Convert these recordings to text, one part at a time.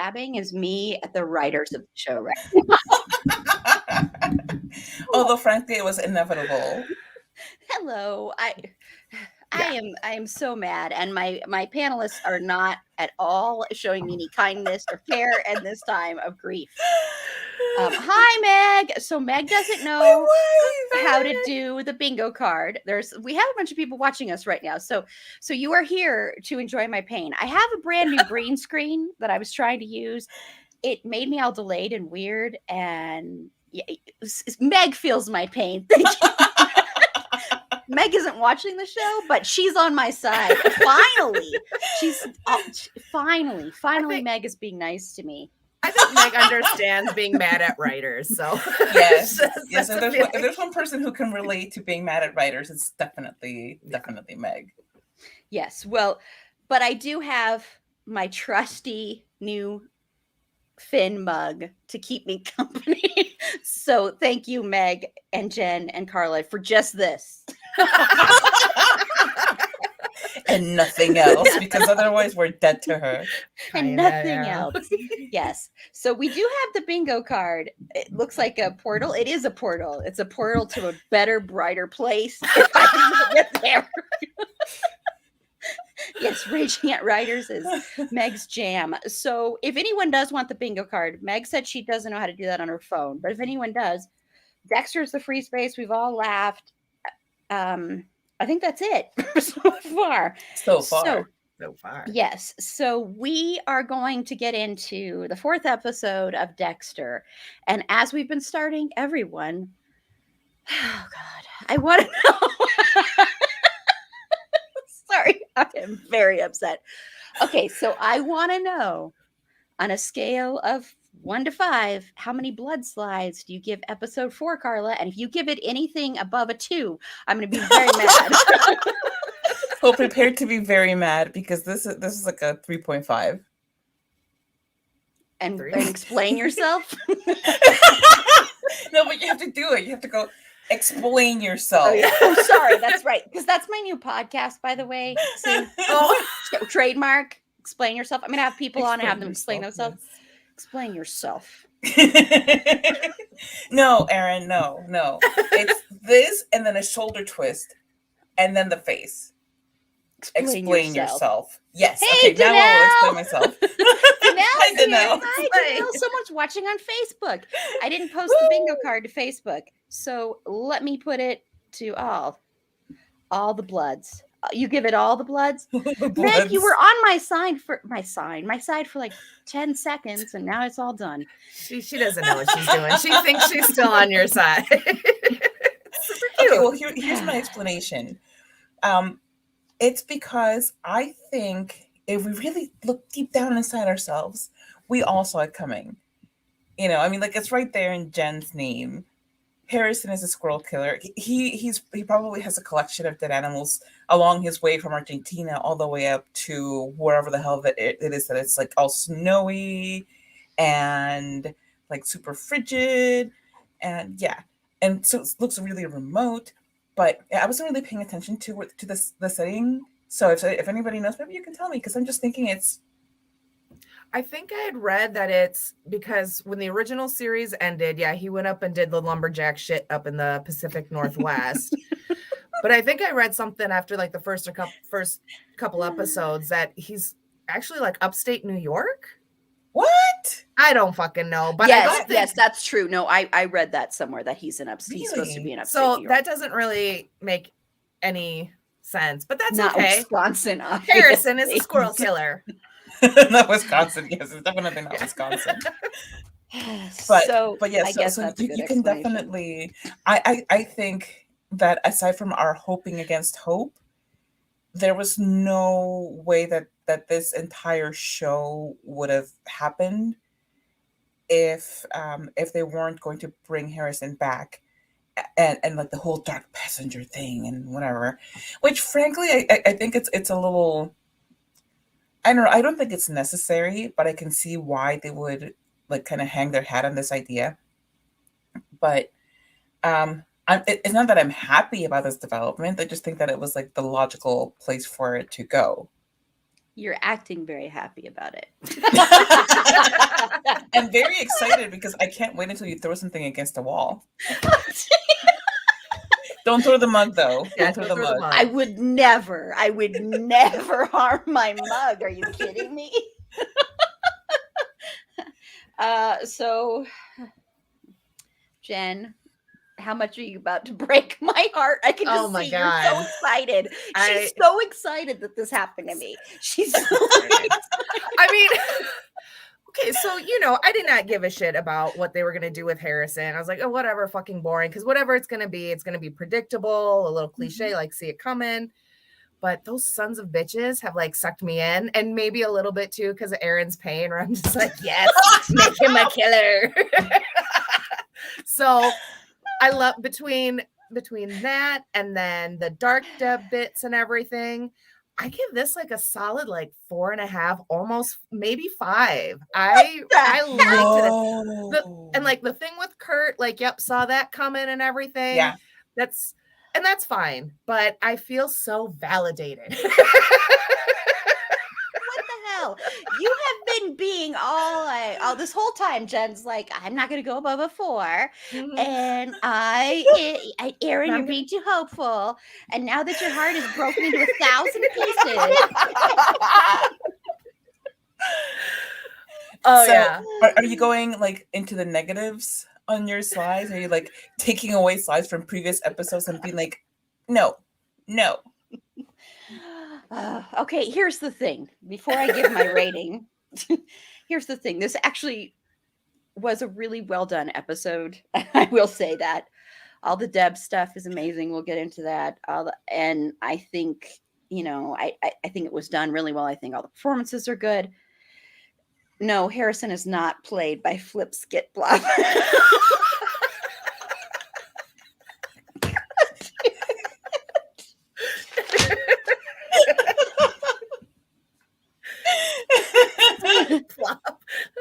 describing is me at the writers of the show right now. Although frankly, it was inevitable. Hello. I am so mad, and my panelists are not at all showing me any kindness or care in this time of grief. Hi, Meg. So Meg doesn't know how to do the bingo card. We have a bunch of people watching us right now, so you are here to enjoy my pain. I have a brand new green screen that I was trying to use. It made me all delayed and weird, and Meg feels my pain. Thank you. Meg isn't watching the show, but she's on my side. Finally, Meg is being nice to me. I think Meg understands being mad at writers. So yes. If there's one person who can relate to being mad at writers, it's definitely Meg. Yes. Well, but I do have my trusty new Finn mug to keep me company. So thank you, Meg and Jen and Carla, for just this. And nothing else, because otherwise we're dead to her. And nothing else. Yes. So we do have the bingo card. It looks like a portal. It is a portal. It's a portal to a better, brighter place. If I can get there. Yes, Raging at Writers is Meg's jam. So if anyone does want the bingo card, Meg said she doesn't know how to do that on her phone. But if anyone does, Dexter's the free space. We've all laughed. I think that's it so far. Yes. So we are going to get into the 4th episode of Dexter. And as we've been starting, everyone, oh God, I want to know. Sorry, I am very upset. Okay, so I want to know, on a scale of 1 to 5, how many blood slides do you give episode 4, Carla? And if you give it anything above a 2, I'm going to be very mad. Well, prepared to be very mad, because this is like a 3.5. And explain yourself. No, but you have to do it. You have to go explain yourself. Oh, sorry, that's right, because that's my new podcast, by the way. See, trademark. Explain yourself. I'm going to have people on and have them explain themselves. Yes. Explain yourself. No, Erin, no. It's this, and then a shoulder twist, and then the face. Explain yourself. Yes. Hey, okay, now I will explain myself. Hi, Danelle. Someone's watching on Facebook. I didn't post the bingo card to Facebook, so let me put it to all the bloods. You give it all the bloods. Meg, you were on my side for like 10 seconds, and now it's all done. She doesn't know what she's doing. She thinks she's still on your side. Okay, well here's my explanation. It's because I think if we really look deep down inside ourselves, we all saw it coming. You know, I mean, like, it's right there in Jen's name. Harrison is a squirrel killer. He probably has a collection of dead animals along his way from Argentina all the way up to wherever the hell it is that it's like all snowy and like super frigid, and and so it looks really remote. But I wasn't really paying attention to the setting. So if anybody knows, maybe you can tell me, because I'm just thinking it's. I think I had read that it's because when the original series ended, he went up and did the lumberjack shit up in the Pacific Northwest. But I think I read something after like the first couple episodes that he's actually like upstate New York. What? I don't fucking know. But yes, that's true. No, I read that somewhere that he's he's supposed to be in upstate New York. So that doesn't really make any sense, but that's not okay. Wisconsin. Harrison is a squirrel killer. Not Wisconsin. Yes, it's definitely not Wisconsin. But yes, so you can definitely. I think that aside from our hoping against hope, there was no way that this entire show would have happened if they weren't going to bring Harrison back, and like the whole dark passenger thing and whatever. Which, frankly, I think it's a little. I don't know. I don't think it's necessary, but I can see why they would like kind of hang their hat on this idea. But it's not that I'm happy about this development. I just think that it was like the logical place for it to go. You're acting very happy about it. I'm very excited because I can't wait until you throw something against the wall. Don't throw the mug, though. Yeah, Don't throw the mug. I would never harm my mug. Are you kidding me? So, Jen, how much are you about to break my heart? I can just see you're so excited. She's so excited that this happened to me. She's so excited. I mean, okay, so, you know, I did not give a shit about what they were going to do with Harrison. I was like, oh, whatever, fucking boring. Because whatever it's going to be predictable, a little cliche, like see it coming. But those sons of bitches have like sucked me in, and maybe a little bit too because of Aaron's pain, where I'm just like, yes, make him a killer. So I love between that and then the dark deb bits and everything. I give this like a solid like 4.5, almost maybe 5. I liked it. And like the thing with Kurt, like, yep, saw that coming and everything. Yeah. That's fine, but I feel so validated. What the hell? You have been being all this whole time. Jen's like, I'm not going to go above a 4, and Aaron, you're being too hopeful, and now that your heart is broken into 1,000 pieces. Oh, so, yeah. Are you going like into the negatives on your slides? Are you like taking away slides from previous episodes and being like, no. Okay, here's the thing. Before I give my rating, here's the thing. This actually was a really well done episode. I will say that. All the Deb stuff is amazing. We'll get into that. And I think, you know, I think it was done really well. I think all the performances are good. No, Harrison is not played by Flip Skitbluff.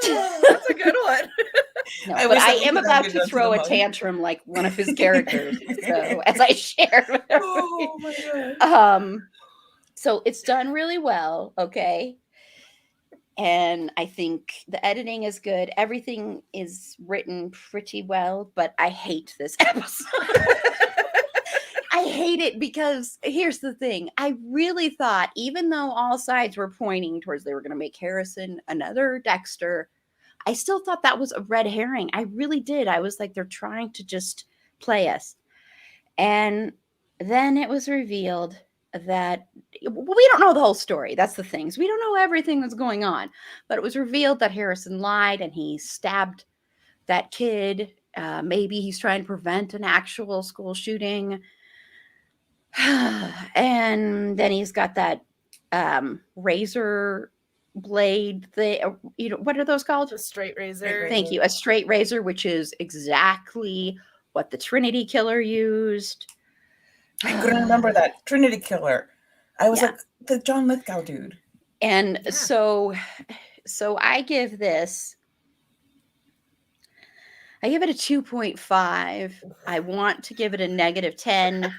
That's a good one. No, but I am about to throw a tantrum like one of his characters. So as I shared with everybody. Oh my God. So it's done really well, okay? And I think the editing is good. Everything is written pretty well, but I hate this episode. I hate it because here's the thing. I really thought, even though all sides were pointing towards they were going to make Harrison another Dexter, I still thought that was a red herring. I really did. I was like, they're trying to just play us. And then it was revealed that we don't know the whole story. That's the thing. We don't know everything that's going on. But it was revealed that Harrison lied and he stabbed that kid. Maybe he's trying to prevent an actual school shooting. And then he's got that razor blade thing. You know, what are those called? A straight razor. Thank you. A straight razor, which is exactly what the Trinity Killer used. I couldn't remember that Trinity Killer. I was like the John Lithgow dude. And so I give this. I give it a 2.5. I want to give it a -10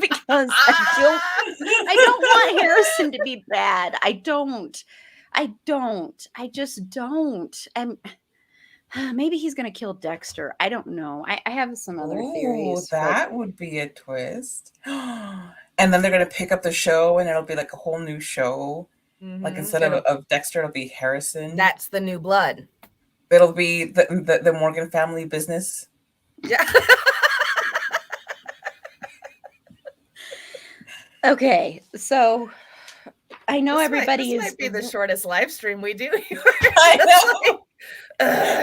because I don't want Harrison to be bad. I just don't. And maybe he's going to kill Dexter. I don't know. I have some other theories. That would be a twist. And then they're going to pick up the show and it'll be like a whole new show. Mm-hmm. Like instead of Dexter, it'll be Harrison. That's the new blood. It'll be the Morgan family business. Yeah. Okay, so I know everybody might be the shortest live stream we do. I know.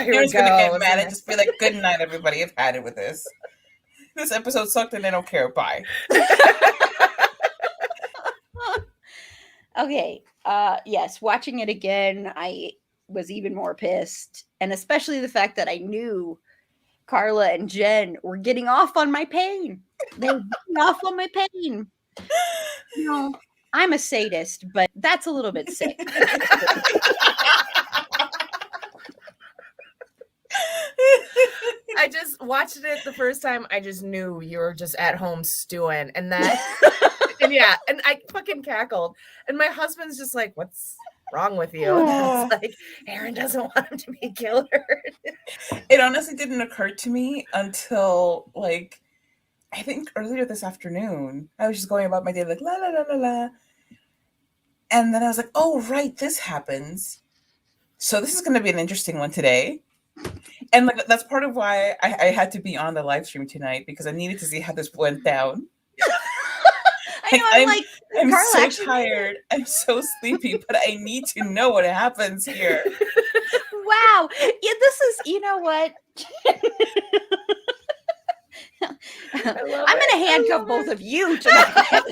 Here we go. Gonna get mad and just be like, "Good night, everybody. I've had it with this. This episode sucked, and I don't care. Bye." Okay. Yes, watching it again, I was even more pissed, and especially the fact that I knew Carla and Jen were getting off on my pain. They were getting off on my pain. You know, I'm a sadist, but that's a little bit sick. I just watched it the first time. I just knew you were just at home stewing, and that And yeah, and I fucking cackled. And my husband's just like, what's wrong with you? And I was like, Aaron doesn't want him to be killed. It honestly didn't occur to me until like I think earlier this afternoon. I was just going about my day like la la la la la. And then I was like, oh right, this happens. So this is gonna be an interesting one today. And like that's part of why I had to be on the live stream tonight, because I needed to see how this went down. I know, I'm Carla, so actually, tired. I'm so sleepy, but I need to know what happens here. wow. Yeah, this is, you know what? I'm going to handcuff both of you tonight.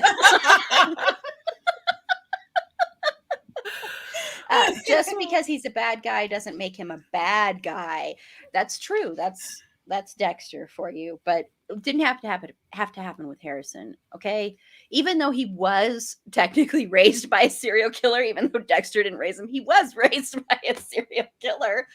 Just because he's a bad guy doesn't make him a bad guy. That's true. That's Dexter for you, but it didn't have to happen with Harrison. Okay, even though he was technically raised by a serial killer, even though Dexter didn't raise him, he was raised by a serial killer.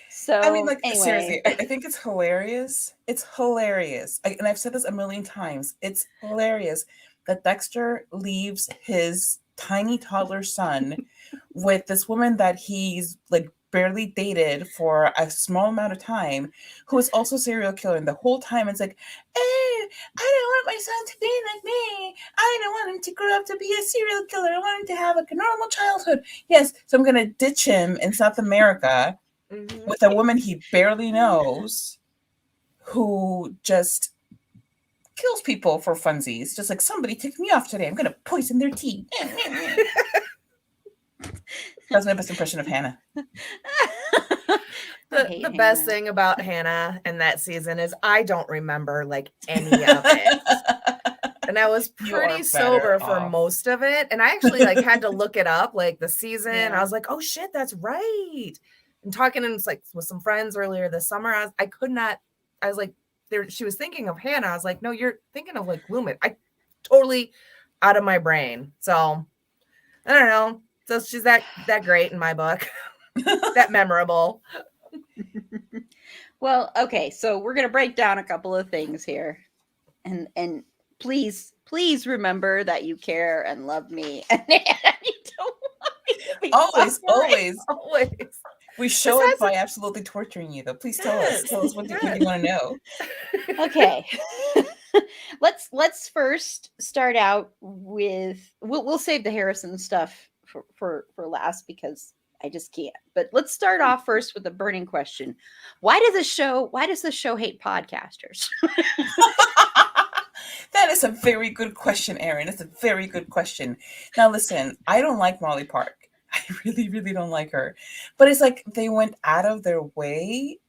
So I mean, like anyway. seriously, I think it's hilarious. It's hilarious, and I've said this a million times. It's hilarious that Dexter leaves his tiny toddler son with this woman that he's like barely dated for a small amount of time, who is also a serial killer. And the whole time it's like, I don't want my son to be like me. I don't want him to grow up to be a serial killer. I want him to have like a normal childhood. Yes, so I'm gonna ditch him in South America with a woman he barely knows, who just kills people for funsies. Just like, somebody ticked me off today, I'm gonna poison their tea. That's my best impression of Hannah. The best thing about Hannah in that season is I don't remember like any of it. And I was pretty sober for most of it. And I actually like had to look it up, like the season. Yeah. I was like, oh shit, that's right. And talking and like with some friends earlier this summer, I was like, she was thinking of Hannah. I was like, no, you're thinking of like Loomis. I totally out of my brain. So I don't know. So she's that great in my book. That memorable. Well, okay, so we're gonna break down a couple of things here. And please remember that you care and love me. And you don't want me to be always. We show it by absolutely torturing you, though. Please tell us what you want to know. Okay. Let's first start out with we'll save the Harrison stuff for last, because I just can't. But let's start off first with the burning question. Why does the show hate podcasters? That is a very good question, Erin. It's a very good question. Now listen, I don't like Molly Park. I really, really don't like her. But it's like they went out of their way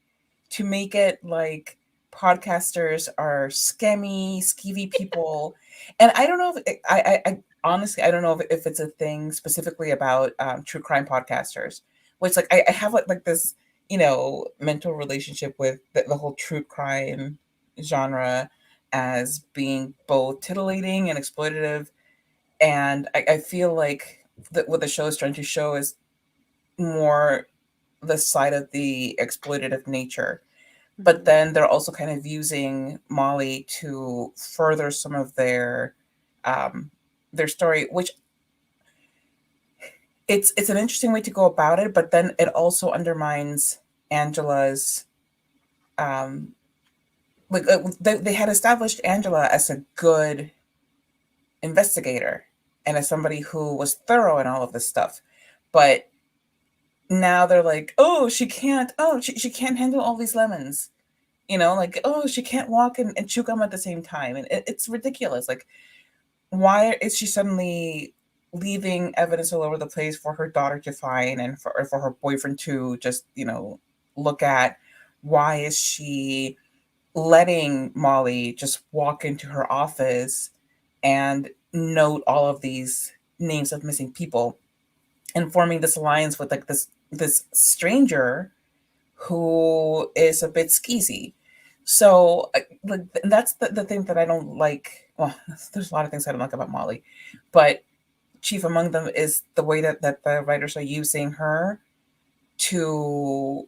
to make it like podcasters are scammy, skeevy people. And I don't know if I honestly, I don't know if it's a thing specifically about true crime podcasters, which like I have like this, mental relationship with the whole true crime genre as being both titillating and exploitative. And I feel like what the show is trying to show is more the side of the exploitative nature. But then they're also kind of using Molly to further some of their story, which it's an interesting way to go about it. But then it also undermines Angela's. They had established Angela as a good investigator and as somebody who was thorough in all of this stuff, but now they're like, oh, she can't handle all these lemons, like, oh, she can't walk and chew gum at the same time. And it's ridiculous. Like, why is she suddenly leaving evidence all over the place for her daughter to find and for her boyfriend to just, look at? Why is she letting Molly just walk into her office and note all of these names of missing people and forming this alliance with like this stranger who is a bit skeezy? So like that's the thing that I don't like. Well, there's a lot of things I don't like about Molly, but chief among them is the way that the writers are using her to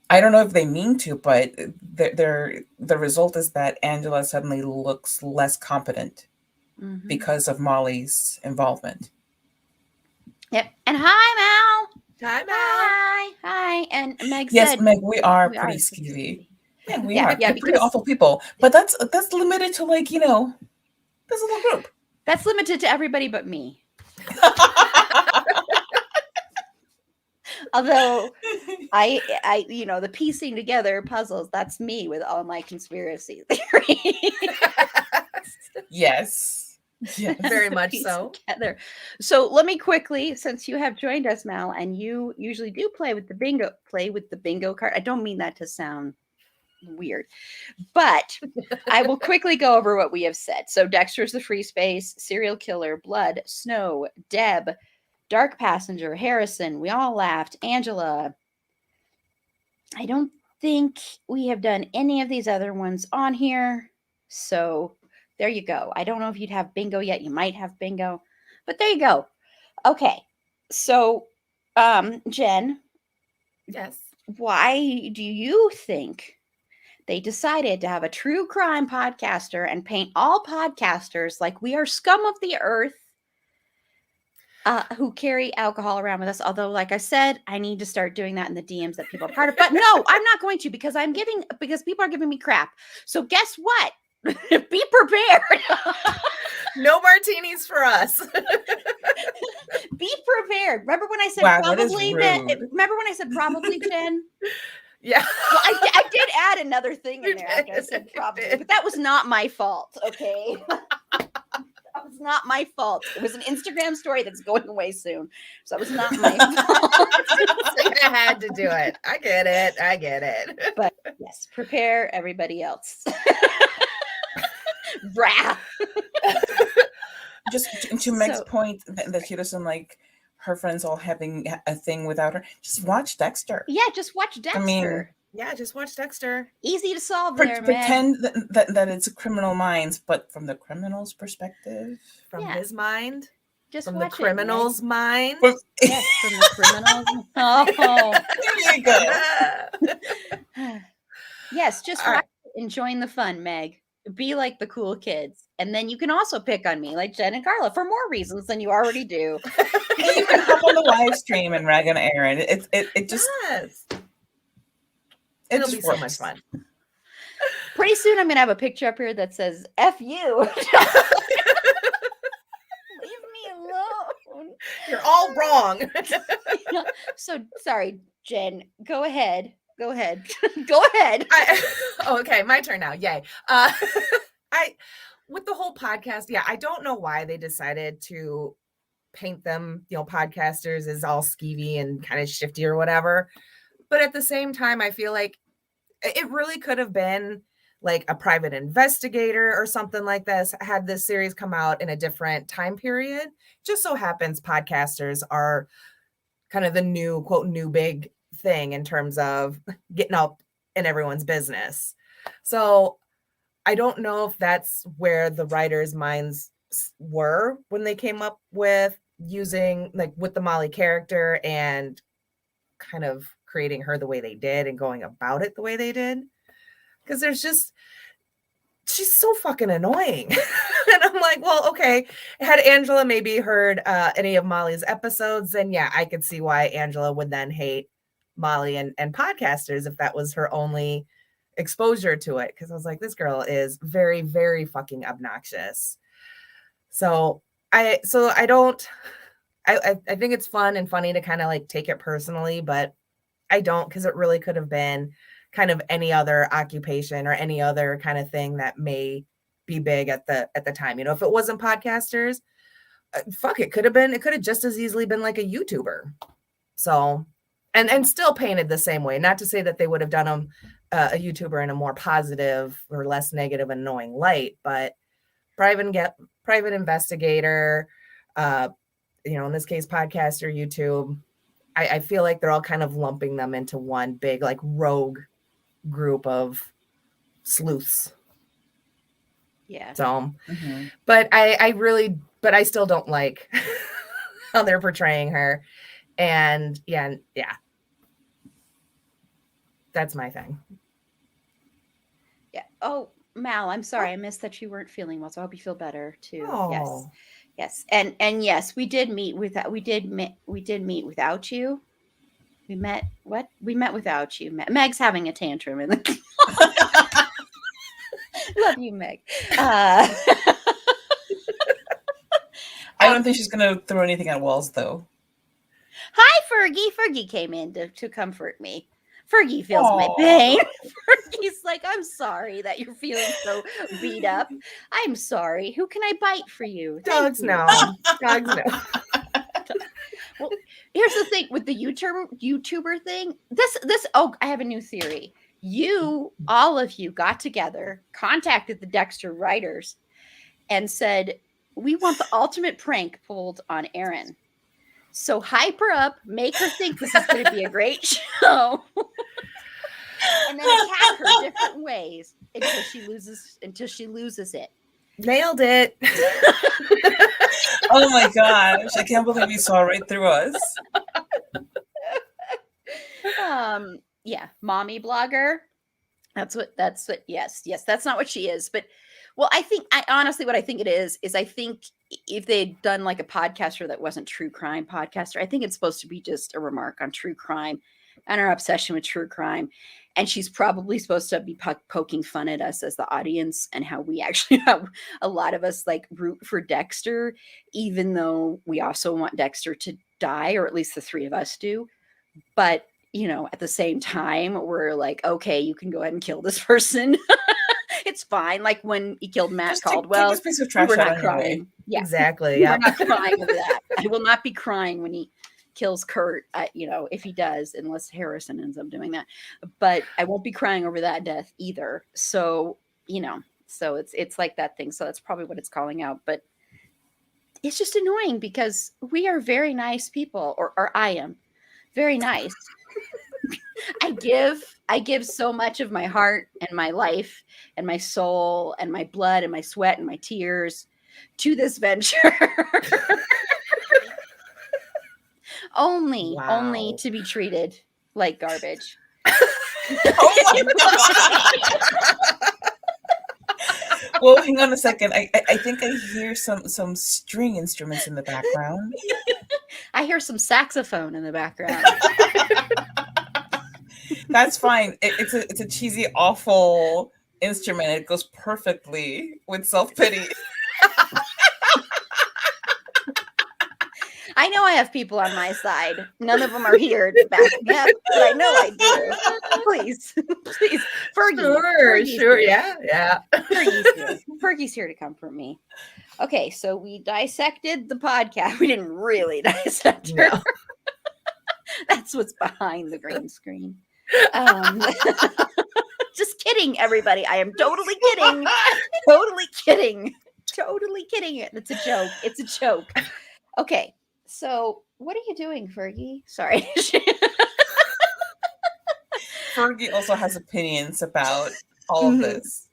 I don't know if they mean to, but the result is that Angela suddenly looks less competent because of Molly's involvement. Yep. And hi, Mal. Hi, Mal. Hi. And Meg Yes, said, Meg, we are we pretty are skeevy. Yeah, we Yeah, are. yeah, We're pretty because- awful people. But that's limited to, like, this little group. That's limited to everybody but me. Although I the piecing together puzzles, that's me with all my conspiracy theories. Yes. Yes. Very much Piece so. Together. So let me quickly, since you have joined us, Mal, and you usually do play with the bingo card. I don't mean that to sound weird, but I will quickly go over what we have said. So Dexter's the free space, serial killer, blood, Snow, Deb, dark passenger, Harrison. We all laughed. Angela. I don't think we have done any of these other ones on here. So there you go. I don't know if you'd have bingo yet. You might have bingo, but there you go. Okay. So, Jen, Yes. why do you think they decided to have a true crime podcaster and paint all podcasters like we are scum of the earth who carry alcohol around with us? Although, like I said, I need to start doing that in the DMs that people are part of. But no, I'm not going to because people are giving me crap. So guess what? Be prepared. No martinis for us. Be prepared. Remember when I said Wow, that is probably? rude. Remember when I said probably, Jen? Yeah. Well, I did add another thing in You there after I did. said You probably, did. but that was not my fault. Okay. That was not my fault. It was an Instagram story that's going away soon. So it was not my fault. So I had to do it. I get it. But yes, prepare everybody else. Wrath. Just to Meg's So- point that she doesn't like her friends all having a thing without her. Just watch Dexter. Yeah, just watch Dexter. I mean, Yeah, just watch Dexter. easy to solve there, man. pretend that it's Criminal Minds, but from the criminal's perspective. From Yeah. his mind. Just From the watch criminal's mind. Yes, from the criminals. Oh. There you go. Yes, just All watch it and join the fun, Meg. Be like the cool kids. And then you can also pick on me like Jen and Carla for more reasons than you already do. You can hop on the live stream and rag on Aaron. It just Yes. it It'll just be so works. much fun. Pretty soon I'm gonna have a picture up here that says F you. Leave me alone. You're all wrong. So sorry, Jen. Go ahead. Go ahead. Go ahead. Okay, my turn now. Yay. With the whole podcast, yeah, I don't know why they decided to paint them, podcasters as all skeevy and kind of shifty or whatever. But at the same time, I feel like it really could have been like a private investigator or something like this had this series come out in a different time period. Just so happens podcasters are kind of the new, quote, new big thing in terms of getting up in everyone's business. So I don't know if that's where the writers' minds were when they came up with using, like, with the Molly character and kind of creating her the way they did and going about it the way they did. Because she's so fucking annoying. And I'm like, well, okay, had Angela maybe heard any of Molly's episodes, then yeah, I could see why Angela would then hate Molly and podcasters if that was her only exposure to it. Because I was like, this girl is very, very fucking obnoxious. So I think it's fun and funny to kind of like take it personally, but I don't, because it really could have been kind of any other occupation or any other kind of thing that may be big at the time. If it wasn't podcasters, fuck, it could have just as easily been like a YouTuber. So, and still painted the same way. Not to say that they would have done a YouTuber in a more positive or less negative, annoying light, but private investigator, in this case, podcaster, YouTube. I feel like they're all kind of lumping them into one big like rogue group of sleuths. Yeah. So, but I still don't like how they're portraying her. And yeah. That's my thing. Yeah. Oh, Mal, I'm sorry. I missed that you weren't feeling well, so I hope you feel better too. Yes. Oh, Yes. And yes, we did meet meet without you. We met what? We met without you. Meg's having a tantrum in the Love you, Meg. I don't think she's going to throw anything at walls, though. Hi, Fergie. Fergie came in to comfort me. Fergie feels my Aw. pain. Fergie's like, I'm sorry that you're feeling so beat up. I'm sorry. Who can I bite for you? Thank dogs you. no. Dogs no. Well, here's the thing with the YouTuber thing. Oh, I have a new theory. All of you got together, contacted the Dexter writers, and said, we want the ultimate prank pulled on Erin. So hype her up, make her think this is going to be a great show, and then attack her different ways until she loses it. Nailed it. Oh my gosh. I can't believe you saw right through us. Yeah, mommy blogger. That's what yes, that's not what she is. But well, honestly what I think it is I think if they'd done like a podcaster that wasn't true crime podcaster, I think it's supposed to be just a remark on true crime and our obsession with true crime. And she's probably supposed to be poking fun at us as the audience and how we actually have a lot of us like root for Dexter, even though we also want Dexter to die, or at least the three of us do. But at the same time, we're like, okay, you can go ahead and kill this person. It's fine. Like when he killed Matt Caldwell, take this piece of trash we were out not on your way. crying. Yeah, Exactly. we're Yeah. not crying over that. I will not be crying when he kills Kurt. If he does, unless Harrison ends up doing that. But I won't be crying over that death either. So so it's like that thing. So that's probably what it's calling out. But it's just annoying because we are very nice people, or I am very nice. I give so much of my heart and my life and my soul and my blood and my sweat and my tears to this venture. only to be treated like garbage. Oh my God. Well, hang on a second. I think I hear some string instruments in the background. I hear some saxophone in the background. That's fine. It's a cheesy, awful instrument. It goes perfectly with self-pity. I know I have people on my side. None of them are here to back me up, but I know I do. Please, Fergie. Sure. Yeah. Fergie's here to comfort me. Okay, so we dissected the podcast. We didn't really dissect her. No. That's what's behind the green screen. Just kidding, everybody. I am totally kidding. Totally kidding. It's a joke. It's a joke. Okay, so what are you doing, Fergie? Sorry. Fergie also has opinions about all of this.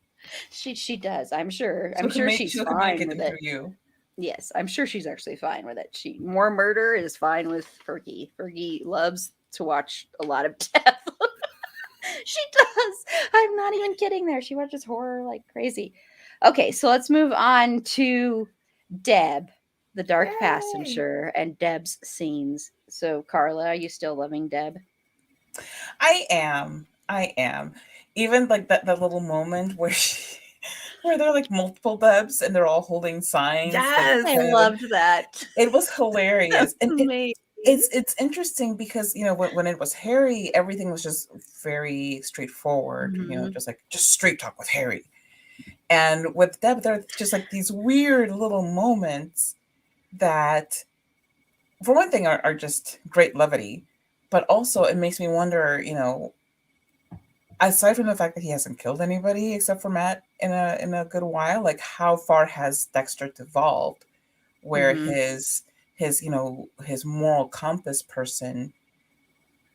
She does. I'm sure. So I'm sure she's fine with it. You. Yes, I'm sure she's actually fine with it. More murder is fine with Fergie. Fergie loves to watch a lot of death. She does. I'm not even kidding there. She watches horror like crazy. Okay, so let's move on to Deb, the dark Yay. passenger, and Deb's scenes. So, Carla, are you still loving Deb? I am. Even like that little moment where there are like multiple Debs and they're all holding signs. Yes, I loved that. It was hilarious. And Amazing. it's interesting because when it was Harry, everything was just very straightforward. Mm-hmm. Just straight talk with Harry. And with Deb, there are just like these weird little moments that, for one thing, are just great levity, but also it makes me wonder, aside from the fact that he hasn't killed anybody except for Matt in a good while, like how far has Dexter devolved, where Mm-hmm. his moral compass person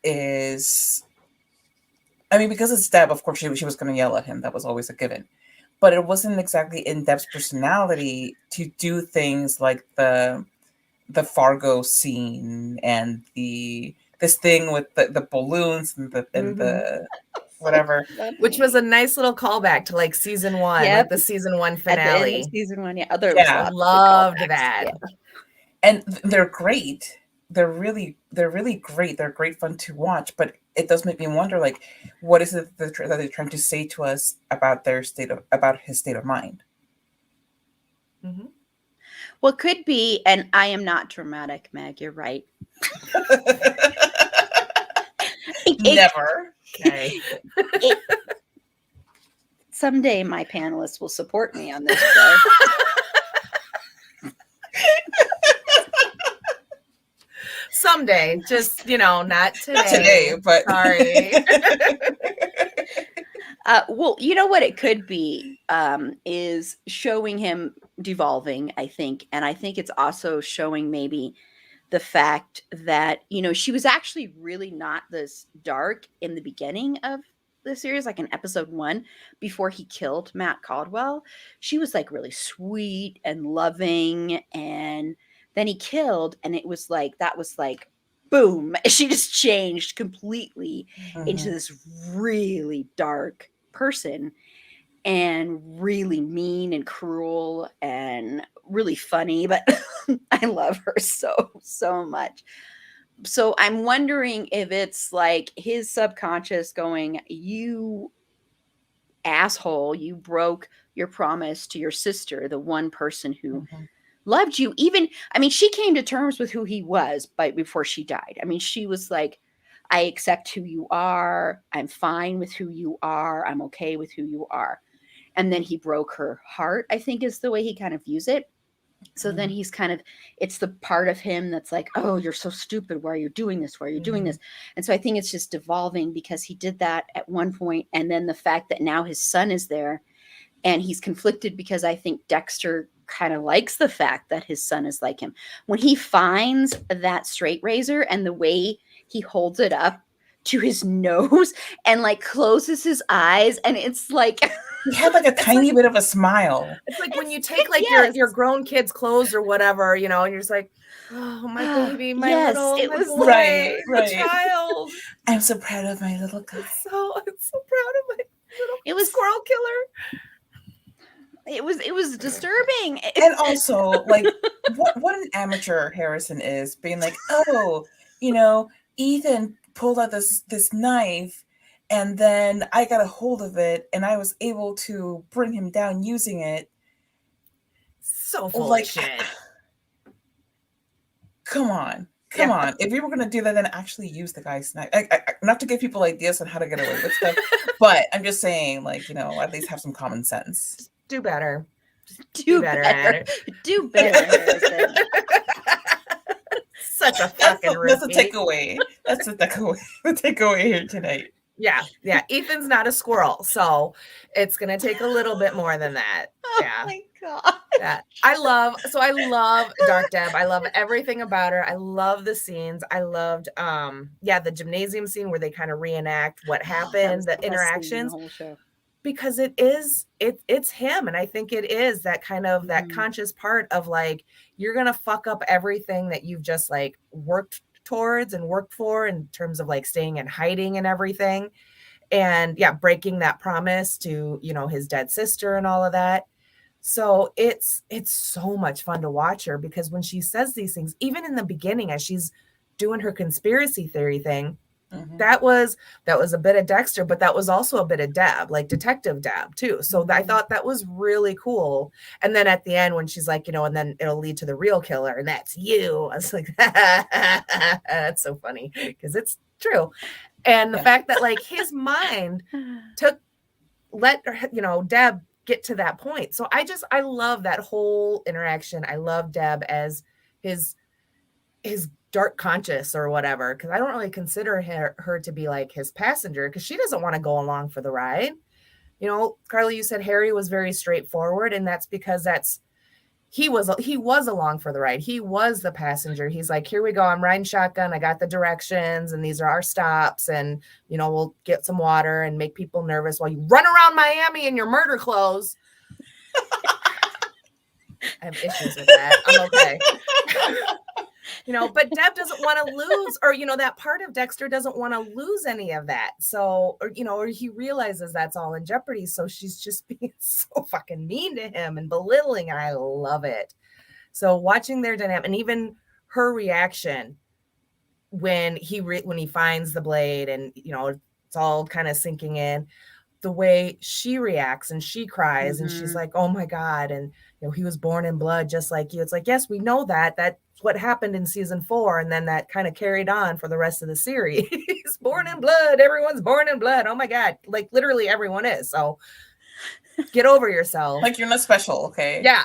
is, I mean, because it's Deb, of course she was going to yell at him. That was always a given. But it wasn't exactly in Deb's personality to do things like the Fargo scene and the this thing with the balloons and the whatever, which was a nice little callback to like season 1, Yep. like the season 1 At the end finale. of season 1, yeah. Yeah. Loved that. Yeah. And they're great. They're really great. They're great fun to watch, but it does make me wonder, like, what is it that they're trying to say to us about his state of mind? Mm-hmm. Well, could be, and I am not dramatic, Meg. You're right. Never. Okay. Someday my panelists will support me on this show. Someday, just not today. Not today, but sorry. Well, you know what it could be is showing him devolving, I think. And I think it's also showing maybe the fact that, she was actually really not this dark in the beginning of the series, like in episode 1, before he killed Matt Caldwell. She was like really sweet and loving. And then he killed, and it was like, that was like, boom. She just changed completely into this really dark person, and really mean and cruel and really funny, but I love her so much. So I'm wondering if it's like his subconscious going, you asshole, you broke your promise to your sister, the one person who loved you. She came to terms with who he was before she died. She was like, I accept who you are. I'm fine with who you are. I'm okay with who you are. And then he broke her heart, I think is the way he kind of views it. So then he's it's the part of him that's like, oh, you're so stupid. Why are you doing this? Why are you doing this? And so I think it's just devolving because he did that at one point. And then the fact that now his son is there and he's conflicted because I think Dexter kind of likes the fact that his son is like him. When he finds that straight razor and the way he holds it up to his nose and like closes his eyes, and it's like he had like a tiny bit of a smile. It's like when you take like your grown kid's clothes or whatever, and you're just like, oh, my baby, my little, it was boy, right. child. I'm so proud of my little guy. I'm so proud of my little squirrel killer. It was disturbing. And also, like, what an amateur Harrison is, being like, oh, Ethan pulled out this knife, and then I got a hold of it, and I was able to bring him down using it. So full of shit. Come on. If we were going to do that, then actually use the guy's knife. Not to give people ideas on how to get away with stuff, but I'm just saying, like, at least have some common sense. Do better. Do better. Do better. Such a fucking That's a takeaway. That's the takeaway here tonight. Yeah. Ethan's not a squirrel, so it's gonna take a little bit more than that. Yeah. Oh my god. Yeah. I love Dark Deb. I love everything about her. I love the scenes. I loved the gymnasium scene where they kind of reenact what happened, the interactions. The whole show. Because it's him, and I think it is that kind of that conscious part of like, you're gonna fuck up everything that you've just like worked towards and worked for in terms of like staying in hiding and everything, and breaking that promise to his dead sister and all of that. So it's so much fun to watch her, because when she says these things, even in the beginning as she's doing her conspiracy theory thing, that was a bit of Dexter, but that was also a bit of Deb, like Detective Deb too. So I thought that was really cool. And then at the end when she's like, and then it'll lead to the real killer, and that's you. I was like, that's so funny because it's true. And the fact that like his mind let Deb get to that point. So I love that whole interaction. I love Deb as his dark conscious or whatever, because I don't really consider her to be like his passenger, because she doesn't want to go along for the ride. Carly, you said Harry was very straightforward, and that's because he was along for the ride. He was the passenger. He's like, here we go, I'm riding shotgun, I got the directions, and these are our stops, and we'll get some water and make people nervous while you run around Miami in your murder clothes. I have issues with that. I'm okay. But Deb doesn't want to lose, or, that part of Dexter doesn't want to lose any of that. So, or he realizes that's all in jeopardy. So she's just being so fucking mean to him and belittling. And I love it. So watching their dynamic, and even her reaction when he finds the blade, and, it's all kind of sinking in, the way she reacts and she cries and she's like, oh my God. And, he was born in blood, just like you. It's like, yes, we know that. That's what happened in season 4. And then that kind of carried on for the rest of the series. Born in blood. Everyone's born in blood. Oh my God. Like literally everyone is. So get over yourself. Like you're not special. Okay. Yeah.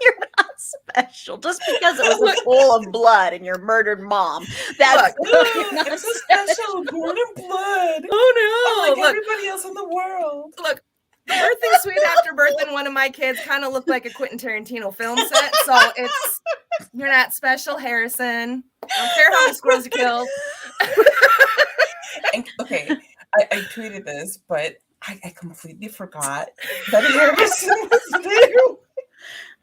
You're not special just because it was a pool of blood and your murdered mom. That's I'm so special. Born in blood. Oh no. I'm like everybody else in the world. Look. The birthing suite after birthing one of my kids kind of looked like a Quentin Tarantino film set. So you're not special, Harrison. I don't care how many squirrels you kill. Okay, I tweeted this, but I completely forgot that Harrison was there.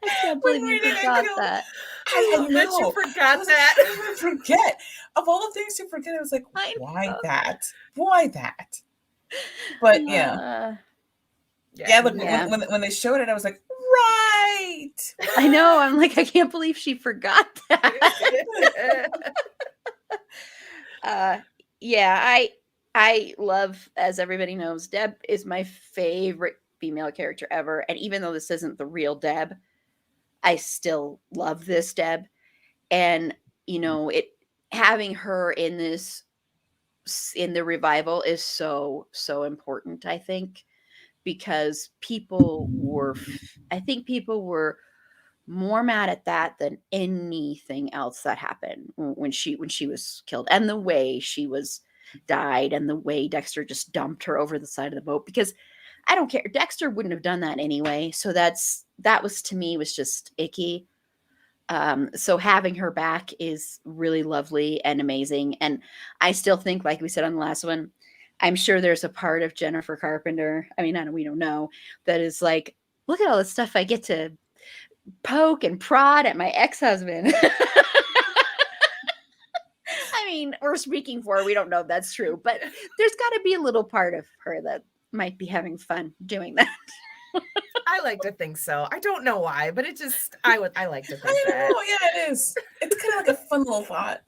I can't believe you forgot that. I know. Bet you forgot that. I forget. Of all the things to forget, I was like, why that? Why that? But yeah. Look, when they showed it, I was like, right. I know. I'm like, I can't believe she forgot that. I love, as everybody knows, Deb is my favorite female character ever. And even though this isn't the real Deb, I still love this Deb. And, having her in the revival is so, so important, I think. Because people were more mad at that than anything else that happened when she was killed, and the way she was died, and the way Dexter just dumped her over the side of the boat. Because I don't care, Dexter wouldn't have done that anyway. So that was, to me, was just icky. So having her back is really lovely and amazing. And I still think, like we said on the last one, I'm sure there's a part of Jennifer Carpenter, we don't know, that is like, look at all the stuff I get to poke and prod at my ex-husband. We're speaking for her. We don't know if that's true, but there's got to be a little part of her that might be having fun doing that. I like to think so. I don't know why, but it just, I like to think that. Oh yeah, it is. It's kind of like a fun little thought.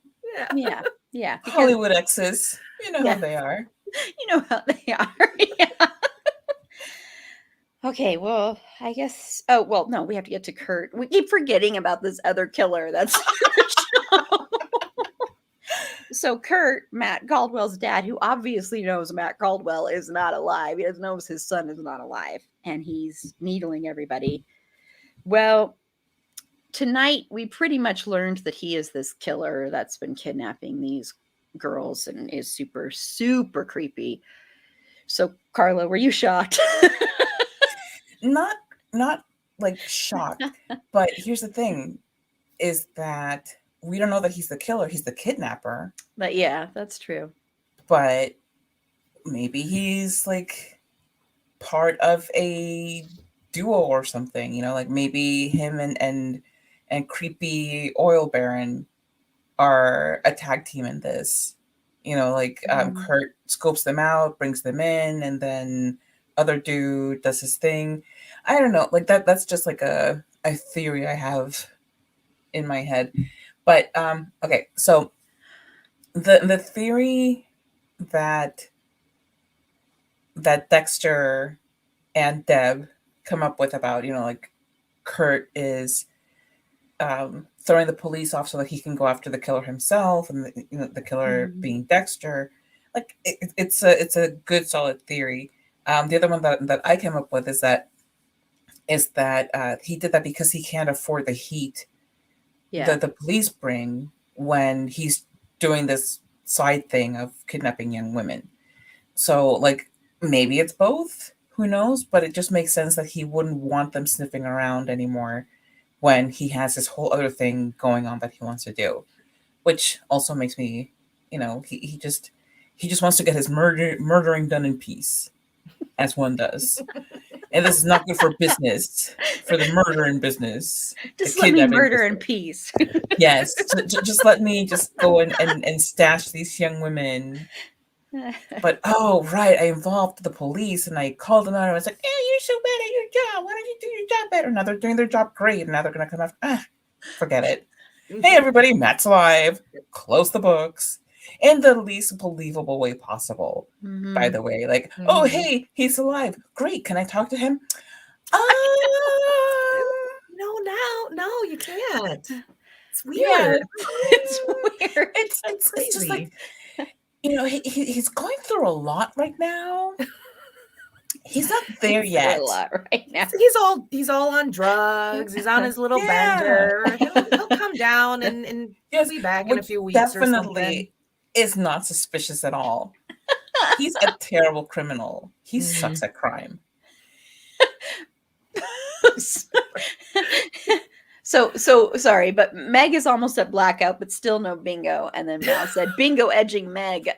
Yeah. Hollywood exes, how they are. You know how they are. Yeah. Okay, well, I guess. Oh, well, no, we have to get to Kurt. We keep forgetting about this other killer that's in the show. So Kurt, Matt Caldwell's dad, who obviously knows Matt Caldwell is not alive. He knows his son is not alive, and he's needling everybody. Well, tonight we pretty much learned that he is this killer that's been kidnapping these girls and is super, super creepy. So Carla, were you shocked? Not like shocked, but here's the thing, is that we don't know that he's the killer. He's the kidnapper. But yeah, that's true. But maybe he's like part of a duo or something, like maybe him and creepy oil baron are a tag team in this. Kurt scopes them out, brings them in, and then other dude does his thing. I don't know, like that's just like a theory I have in my head. But okay, so the theory that Dexter and Deb come up with about, like Kurt is throwing the police off so that he can go after the killer himself, and the killer being Dexter, like it's a good solid theory. The other one that I came up with is that he did that because he can't afford the heat that the police bring when he's doing this side thing of kidnapping young women. So like maybe it's both, who knows, but it just makes sense that he wouldn't want them sniffing around anymore when he has this whole other thing going on that he wants to do, which also makes me, he just wants to get his murdering done in peace, as one does. And this is not good for business, for the murder in business. Just the let me kidnapping murder in business. peace. Yes, just let me just go and stash these young women. But oh right, I involved the police and I called them out and I was like, "Yeah, you're so bad at your job. Why don't you do your job better?" Now they're doing their job great, and now they're gonna come after. Forget it. Hey everybody, Matt's alive. Close the books in the least believable way possible. Mhm. By the way, like, oh hey, he's alive. Great. Can I talk to him? No, you can't. It's weird. Yeah, It's weird. It's just like, you know, he's going through a lot right now. He's not there yet. A lot right now. He's all on drugs. He's on his little bender. He'll come down and he'll be back in a few weeks or something. Definitely is not suspicious at all. He's a terrible criminal. He sucks at crime. So sorry, but Meg is almost at blackout, but still no bingo. And then Mal said, "Bingo edging Meg."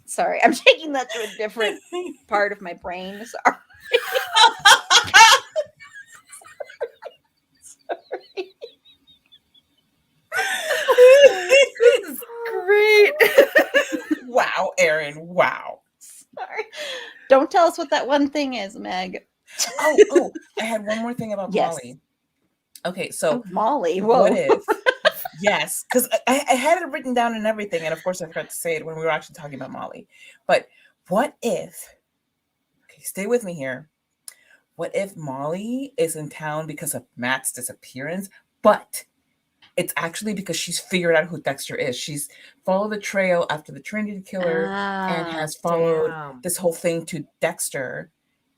Sorry, I'm taking that to a different part of my brain. Sorry. This is great. Wow, Erin. Wow. Sorry. Don't tell us what that one thing is, Meg. Oh, I had one more thing about Molly. Okay, so Molly. Whoa. What if? Yes, because I had it written down and everything, and of course I forgot to say it when we were actually talking about Molly. But what if? Okay, stay with me here. What if Molly is in town because of Matt's disappearance, but it's actually because she's figured out who Dexter is. She's followed the trail after the Trinity killer and has followed this whole thing to Dexter,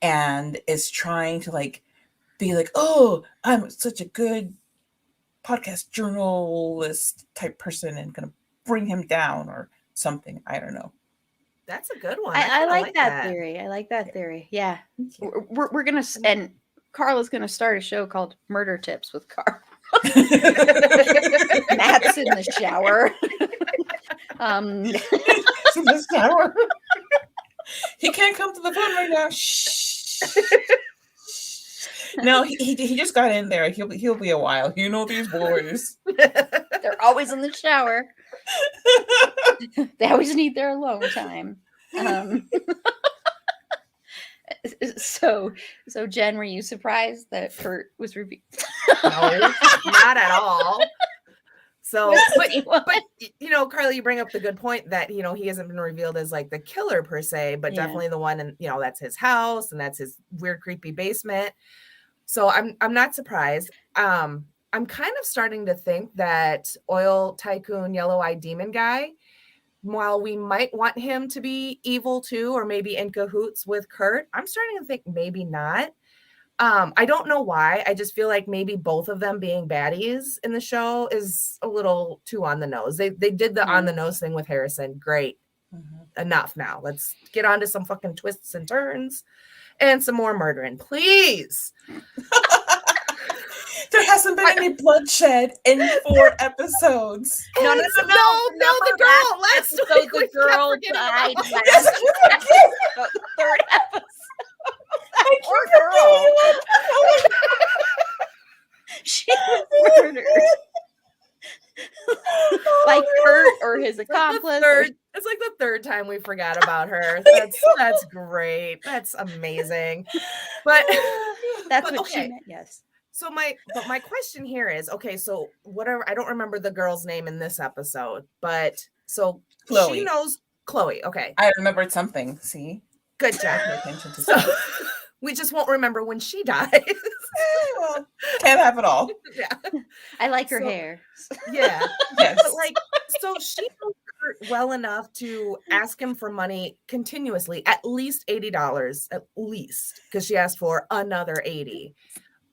and is trying to be like, oh, I'm such a good podcast journalist type person and gonna bring him down or something. I don't know. That's a good one. I like that theory. I like that theory. Yeah. We're gonna, and Carla's gonna start a show called Murder Tips with Carl. Matt's in the shower. He's in the shower. He can't come to the phone right now. Shh. No, he just got in there. He'll be a while. You know these boys. They're always in the shower. They always need their alone time. So Jen, were you surprised that Kurt was revealed? No, not at all. So, but you know, Carly, you bring up the good point that, you know, he hasn't been revealed as like the killer per se, but definitely the one, and you know, that's his house and that's his weird, creepy basement. So I'm not surprised. I'm kind of starting to think that oil tycoon, yellow-eyed demon guy, while we might want him to be evil too, or maybe in cahoots with Kurt, I'm starting to think maybe not. I don't know why. I just feel like maybe both of them being baddies in the show is a little too on the nose. They did the on the nose thing with Harrison. Great. Enough now. Let's get on to some fucking twists and turns and some more murdering, please. There hasn't been any bloodshed in 4 episodes. No, the girl. Last week the girl died last the third episode. Poor girl. She was murdered by Kurt or his accomplice. It's like the third time we forgot about her. That's great. That's amazing. But that's what she meant. Yes. So my question here is, okay, so whatever, I don't remember the girl's name in this episode, but so Chloe. She knows Chloe. Okay. I remembered something. See? Good job. Pay attention to something. We just won't remember when she dies. Well, can't have it all. Yeah. I like her hair. Yeah. Yes. But so she knows Kurt well enough to ask him for money continuously, at least $80, at least, because she asked for another 80.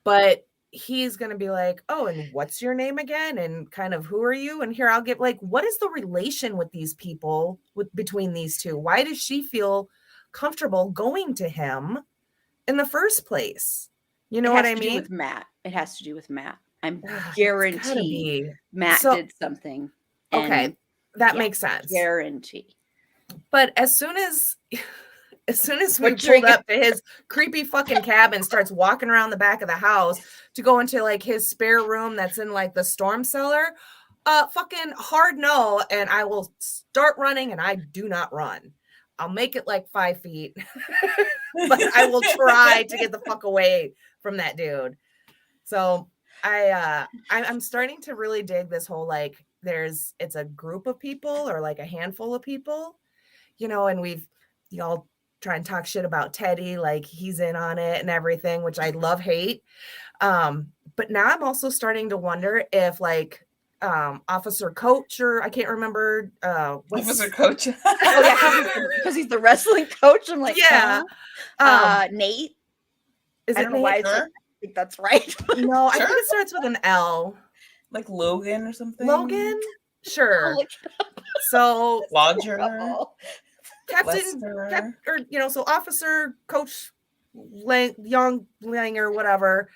But he's going to be like, oh, and what's your name again? And kind of, who are you? And here, I'll get what is the relation with these people between these two? Why does she feel comfortable going to him in the first place? You know what I mean? With Matt. It has to do with Matt. I'm guaranteed Matt did something. Okay. That makes sense. Guarantee. But as soon as soon as we pulled up to his creepy fucking cabin, starts walking around the back of the house to go into like his spare room that's in like the storm cellar. Fucking hard no, and I will start running, and I do not run. I'll make it like 5 feet, but I will try to get the fuck away from that dude. So I'm starting to really dig this whole like it's a group of people or like a handful of people, you know, and y'all try and talk shit about Teddy, like he's in on it and everything, which I love hate. But now I'm also starting to wonder if like Officer Coach, or I can't remember Officer Coach. Oh yeah, because he's the wrestling coach. I'm like, yeah. Nate. Is I it don't know Nate? why I think that's right. No, I think it starts with an L. Like Logan or something. Logan? Sure. So Lodger. Captain, or you know, so Officer Coach Young Langer, whatever.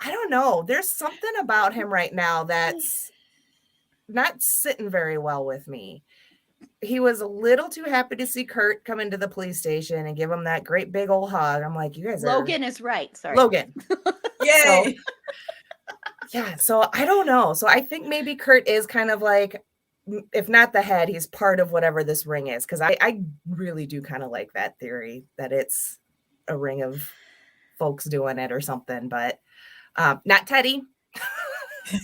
I don't know. There's something about him right now that's not sitting very well with me. He was a little too happy to see Kurt come into the police station and give him that great big old hug. I'm like, you guys Logan is right. Sorry. Logan. Yay. So I don't know. So I think maybe Kurt is kind of like, if not the head, he's part of whatever this ring is. Because I really do kind of like that theory that it's a ring of folks doing it or something. But not Teddy.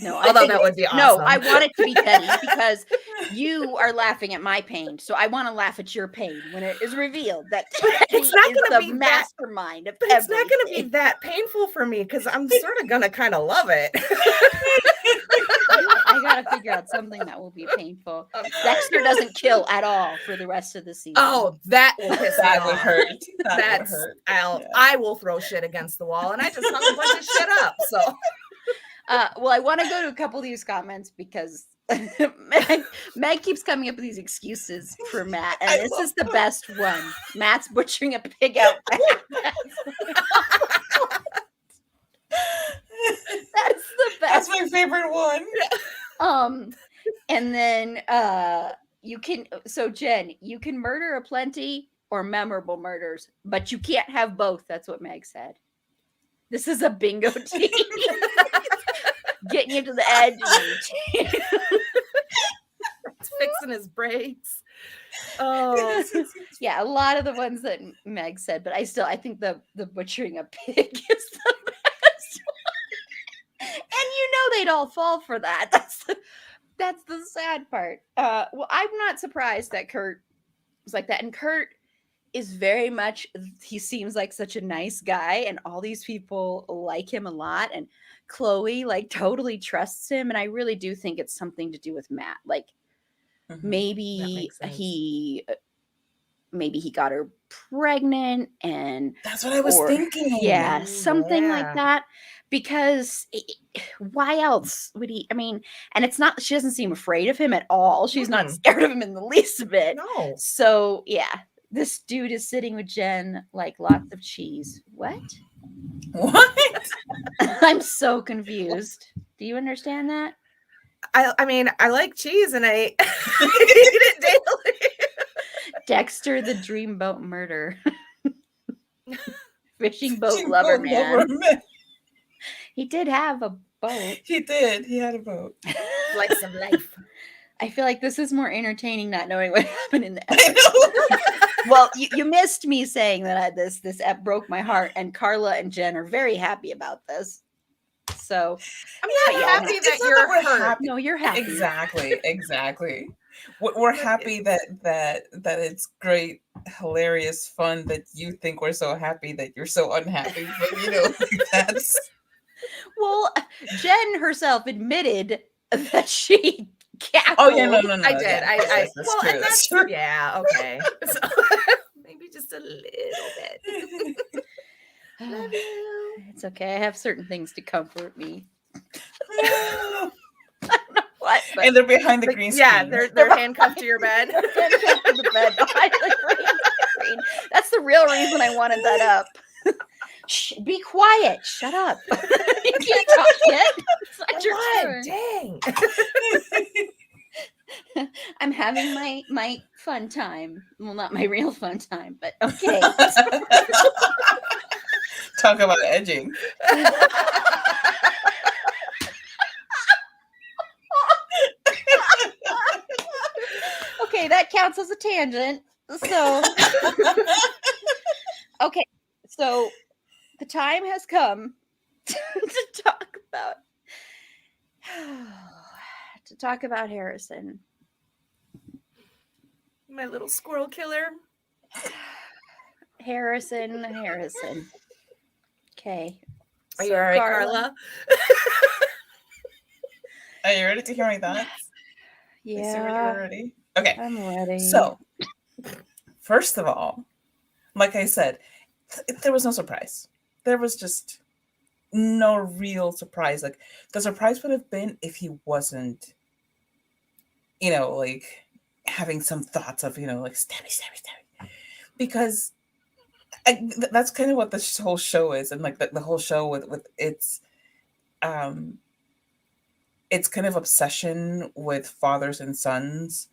No, although that would be awesome. No, I want it to be Teddy because you are laughing at my pain. So I want to laugh at your pain when it is revealed that it's not going to be mastermind of but everything. It's not going to be that painful for me because I'm sort of going to kind of love it. I got to figure out something that will be painful. Dexter doesn't kill at all for the rest of the season. Oh, that will piss me that off. Would hurt. That's would hurt. I will throw shit against the wall, and I just hung a bunch of shit up. So. Well, I want to go to a couple of these comments because Meg keeps coming up with these excuses for Matt, and this is the best one. Matt's butchering a pig out back. That's the best. That's my favorite one. And then you can. So Jen, you can murder aplenty or memorable murders, but you can't have both. That's what Meg said. This is a bingo team. Getting you to the edge. It's fixing his brakes. Oh, yeah, a lot of the ones that Meg said, but I think the butchering a pig is the best one. And you know they'd all fall for that. That's the sad part. Well, I'm not surprised that Kurt was like that, and Kurt is very much, he seems like such a nice guy, and all these people like him a lot, and Chloe like totally trusts him, and I really do think it's something to do with Matt. Like maybe he got her pregnant, and that's what I was thinking. Yeah, something like that. Because why else would he? I mean, and it's not, she doesn't seem afraid of him at all. She's not scared of him in the least bit. No. So yeah, this dude is sitting with Jen like lots of cheese. What? I'm so confused. Do you understand that? I mean, I like cheese and I eat it daily. Dexter, the dreamboat murder. Fishing boat lover man. He did have a boat. He did. He had a boat. Slice of life. I feel like this is more entertaining not knowing what happened in the episode. Well, you missed me saying that this ep broke my heart, and Carla and Jen are very happy about this. So I'm not happy that you're hurt. Happy. No, you're happy. Exactly. We're happy that it's great, hilarious, fun that you think we're so happy that you're so unhappy. But you know, that's. Well, Jen herself admitted that she cackled. Oh yeah, no. I did. Yeah, that's true. Yeah, okay. So, maybe just a little bit. It's okay. I have certain things to comfort me. I don't know what, but and they're behind the green screen. Yeah, they're handcuffed to your bed. Handcuffed to the bed behind the green screen. That's the real reason I wanted that up. Shh, be quiet. Shut up. You can't talk yet. It's not your turn. Dang. I'm having my fun time. Well, not my real fun time, but okay. Talk about edging. Okay, that counts as a tangent. So, okay, so the time has come to talk about Harrison. My little squirrel killer. Harrison. Okay. Are you all right, Carla? Are you ready to hear my thoughts? Yeah. I see when you're ready. Okay. I'm ready. So, first of all, like I said, there was no surprise. There was just no real surprise. Like, the surprise would have been if he wasn't, like having some thoughts of, like stabby. Because that's kind of what this whole show is. And like the whole show with its kind of obsession with fathers and sons,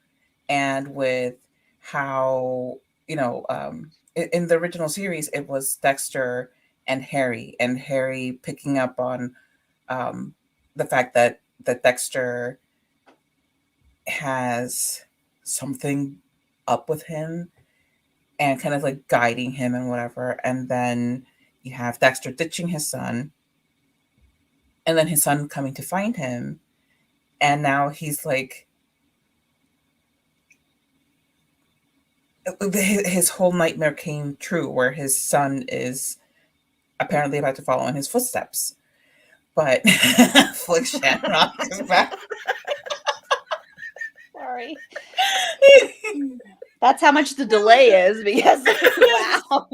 and with how, in the original series, it was Dexter and Harry picking up on the fact that Dexter has something up with him, and kind of like guiding him and whatever. And then you have Dexter ditching his son, and then his son coming to find him. And now he's like, his whole nightmare came true, where his son is apparently about to follow in his footsteps. But Flick Shamrock is back. Sorry. That's how much the delay is, because wow.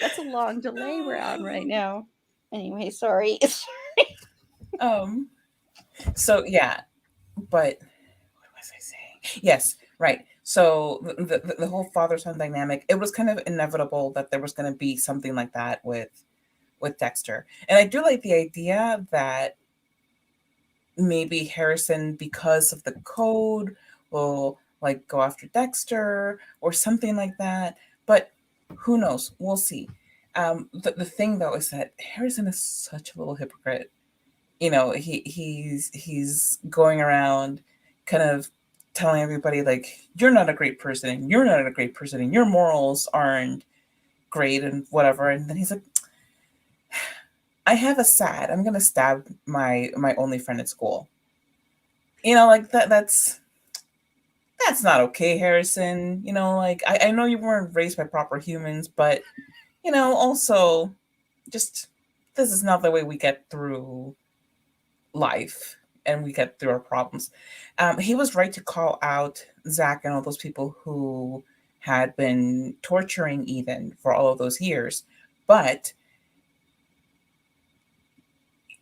That's a long delay we're on right now. Anyway, sorry. So yeah, but what was I saying? Yes, right. So the whole father-son dynamic, it was kind of inevitable that there was going to be something like that with Dexter. And I do like the idea that maybe Harrison, because of the code, will like go after Dexter or something like that. But who knows? We'll see. The thing though is that Harrison is such a little hypocrite. He's going around kind of telling everybody like, you're not a great person, and you're not a great person, and your morals aren't great, and whatever. And then he's like, I have a sad, I'm gonna stab my only friend at school. Like that's not okay, Harrison. Like I know you weren't raised by proper humans, but also, just, this is not the way we get through life, and we get through our problems. He was right to call out Zach and all those people who had been torturing Ethan for all of those years. But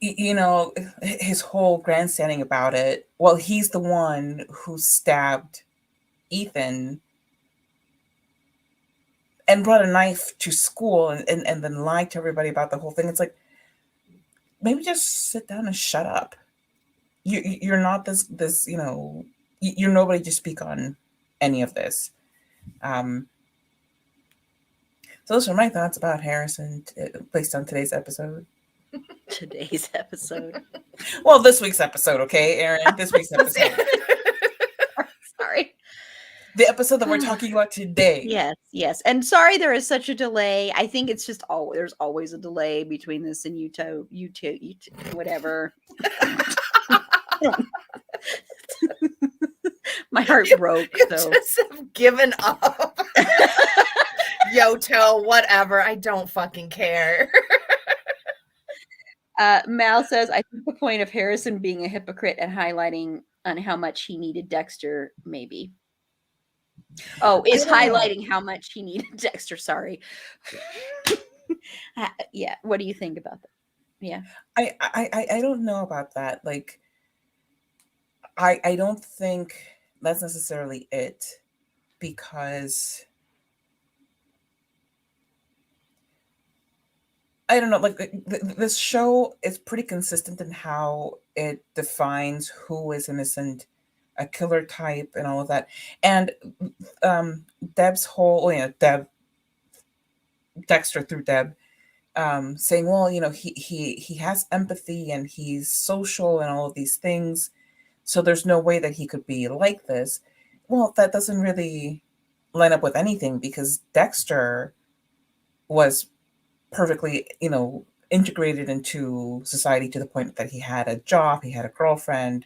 his whole grandstanding about it, well, he's the one who stabbed Ethan and brought a knife to school, and then lied to everybody about the whole thing. It's like, maybe just sit down and shut up. You're not this you're nobody to speak on any of this. So those are my thoughts about Harrison based on today's episode. Today's episode. Well, this week's episode, okay, Erin? This week's episode. Sorry. The episode that we're talking about today. Yes. And sorry there is such a delay. I think it's just there's always a delay between this and YouTube, whatever. My heart broke. You just have given up. Yoto, whatever. I don't fucking care. Mal says, I think the point of Harrison being a hypocrite and highlighting on how much he needed Dexter, maybe. Oh, is highlighting how much he needed Dexter. Sorry. Yeah. What do you think about that? Yeah. I don't know about that. Like, I don't think that's necessarily it, because I don't know, like this show is pretty consistent in how it defines who is innocent a killer type and all of that. And Deb's whole, Dexter through Deb, saying, well, he has empathy and he's social and all of these things, so there's no way that he could be like this. Well, that doesn't really line up with anything, because Dexter was perfectly, integrated into society to the point that he had a job, he had a girlfriend,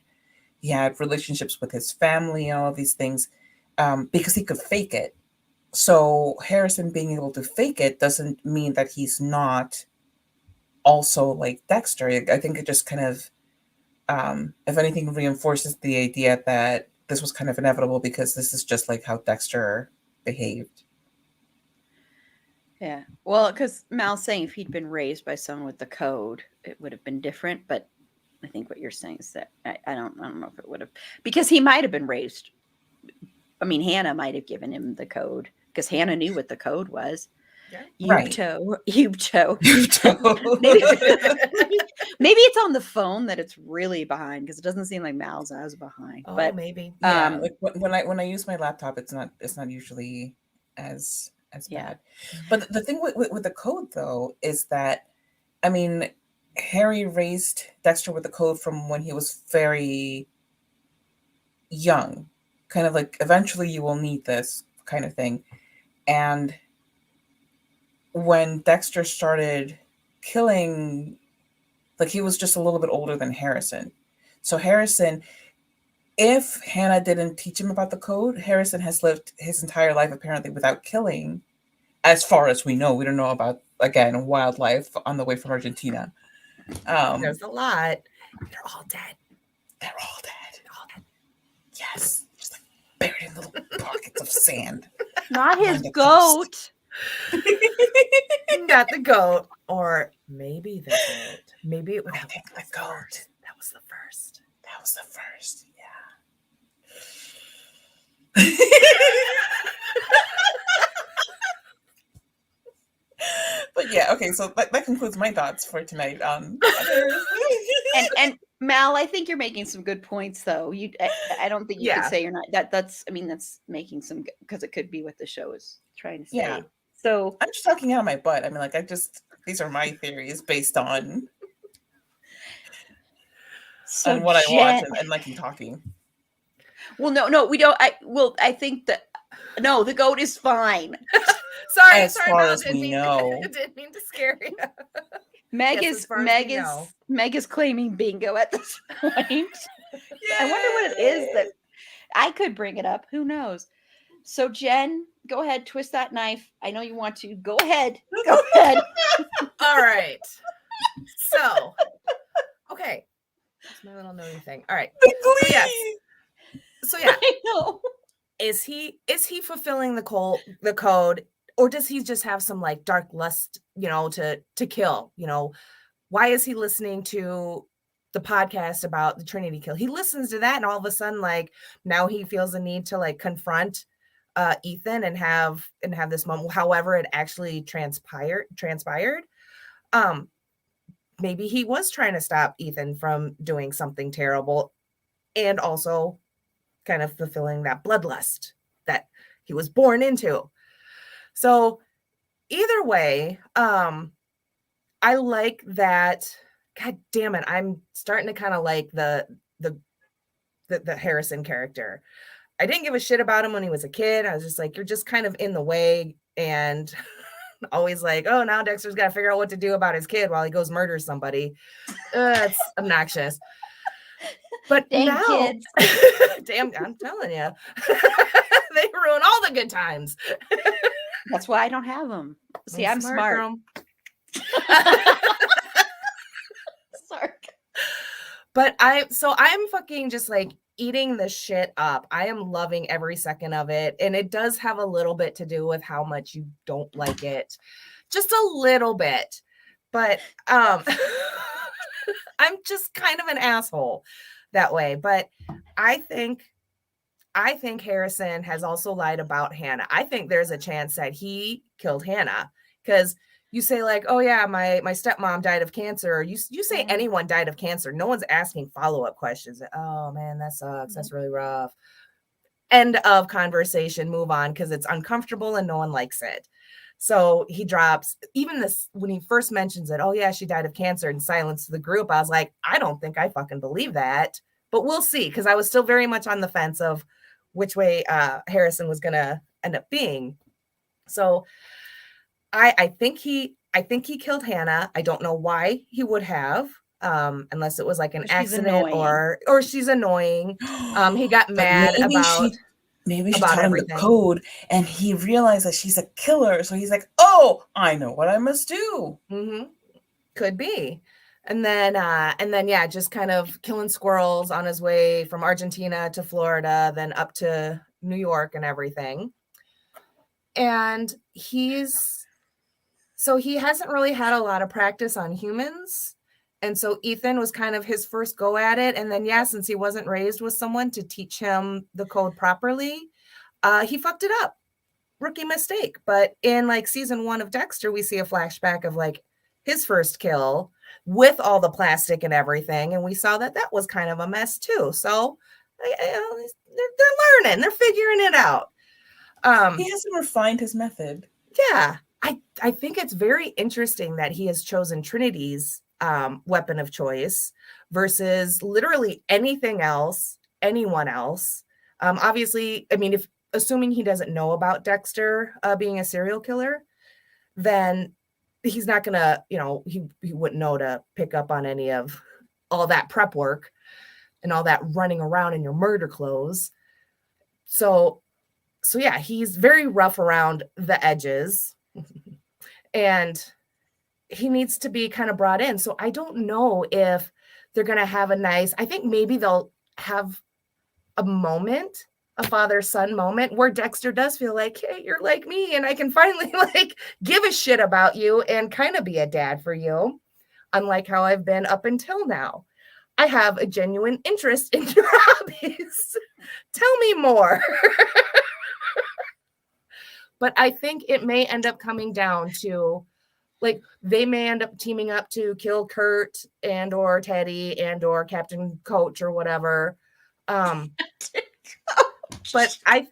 he had relationships with his family and all of these things, because he could fake it. So Harrison being able to fake it doesn't mean that he's not also like Dexter. I think it just kind of, if anything, reinforces the idea that this was kind of inevitable, because this is just like how Dexter behaved. Yeah. Well, because Mal's saying if he'd been raised by someone with the code, it would have been different. But I think what you're saying is that I don't know if it would have, because he might have been raised. I mean, Hannah might have given him the code, because Hannah knew what the code was. Yeah. Yubto. Maybe it's on the phone that it's really behind, because it doesn't seem like Mal's as behind. Oh, but maybe. Yeah, like when I use my laptop, it's not usually as bad. But the thing with the code, though, is that, I mean, Harry raised Dexter with the code from when he was very young, kind of like, eventually you will need this kind of thing. And when Dexter started killing, like, he was just a little bit older than Harrison. So Harrison, if Hannah didn't teach him about the code, Harrison has lived his entire life apparently without killing, as far as we know. We don't know about, again, wildlife on the way from Argentina. There's a lot. They're all dead. They're all dead. Yes. Just like buried in little pockets of sand. Not his goat. Not the goat. Or maybe the goat. Maybe it would have been the goat. That was the first. That was the first. But yeah, okay, so that concludes my thoughts for tonight. And Mal, I think you're making some good points, though. I don't think you could say you're not. That's making some, because it could be what the show is trying to say. Yeah. So I'm just talking out of my butt. I mean, like, these are my theories based on what I watch and liking talking. Well, no, we don't. I think that the goat is fine. Sorry, as far as we know. I didn't mean to scare you. Meg is claiming bingo at this point. I wonder what it is that I could bring it up. Who knows? So Jen, go ahead, twist that knife. I know you want to. Go ahead. All right. So, okay. That's my little knowing thing. All right. So yeah. I know. Is he fulfilling the code, or does he just have some like dark lust, to kill? Why is he listening to the podcast about the Trinity kill? He listens to that, and all of a sudden, like, now he feels the need to like confront Ethan and have this moment. However, it actually transpired. Maybe he was trying to stop Ethan from doing something terrible, and also kind of fulfilling that bloodlust that he was born into. So either way, I like that. God damn it, I'm starting to kind of like the Harrison character. I didn't give a shit about him when he was a kid. I was just like, you're just kind of in the way, and always like, oh, now Dexter's got to figure out what to do about his kid while he goes murders somebody. It's obnoxious. But dang now, kids. damn, I'm telling you, they ruin all the good times. That's why I don't have them. See, I'm smart. Sorry. But I'm fucking just like eating the shit up. I am loving every second of it. And it does have a little bit to do with how much you don't like it. Just a little bit. But I'm just kind of an asshole that way. But I think Harrison has also lied about Hannah. I think there's a chance that he killed Hannah, because you say like, oh yeah, my stepmom died of cancer, or you say anyone died of cancer, no one's asking follow-up questions. Oh man, that sucks. That's really rough. End of conversation, move on, because it's uncomfortable and no one likes it. So he drops even this when he first mentions it. Oh yeah, she died of cancer, and silence to the group. I was like, I don't think I fucking believe that, but we'll see, because I was still very much on the fence of which way Harrison was gonna end up being. So I think he killed Hannah. I don't know why he would have, unless it was like an accident or she's annoying. He got mad about maybe she taught him the code, and he realized that she's a killer. So he's like, "Oh, I know what I must do." Mm-hmm. Could be. And then yeah, just kind of killing squirrels on his way from Argentina to Florida, then up to New York and everything. And he hasn't really had a lot of practice on humans. And so Ethan was kind of his first go at it. And then, yeah, since he wasn't raised with someone to teach him the code properly, he fucked it up. Rookie mistake. But in like season 1 of Dexter, we see a flashback of like his first kill with all the plastic and everything. And we saw that was kind of a mess too. So they're learning, they're figuring it out. He hasn't refined his method. Yeah. I think it's very interesting that he has chosen Trinity's weapon of choice versus literally anything else, anyone else. Obviously, I mean, if assuming he doesn't know about Dexter being a serial killer, then he's not gonna, he wouldn't know to pick up on any of all that prep work and all that running around in your murder clothes. So yeah, he's very rough around the edges. And he needs to be kind of brought in. So I don't know if they're going to have I think maybe they'll have a moment, a father-son moment where Dexter does feel like, hey, you're like me, and I can finally like give a shit about you and kind of be a dad for you, unlike how I've been up until now. I have a genuine interest in your hobbies. Tell me more. But I think it may end up coming down to, like, they may end up teaming up to kill Kurt and or Teddy and or Captain Coach or whatever. But I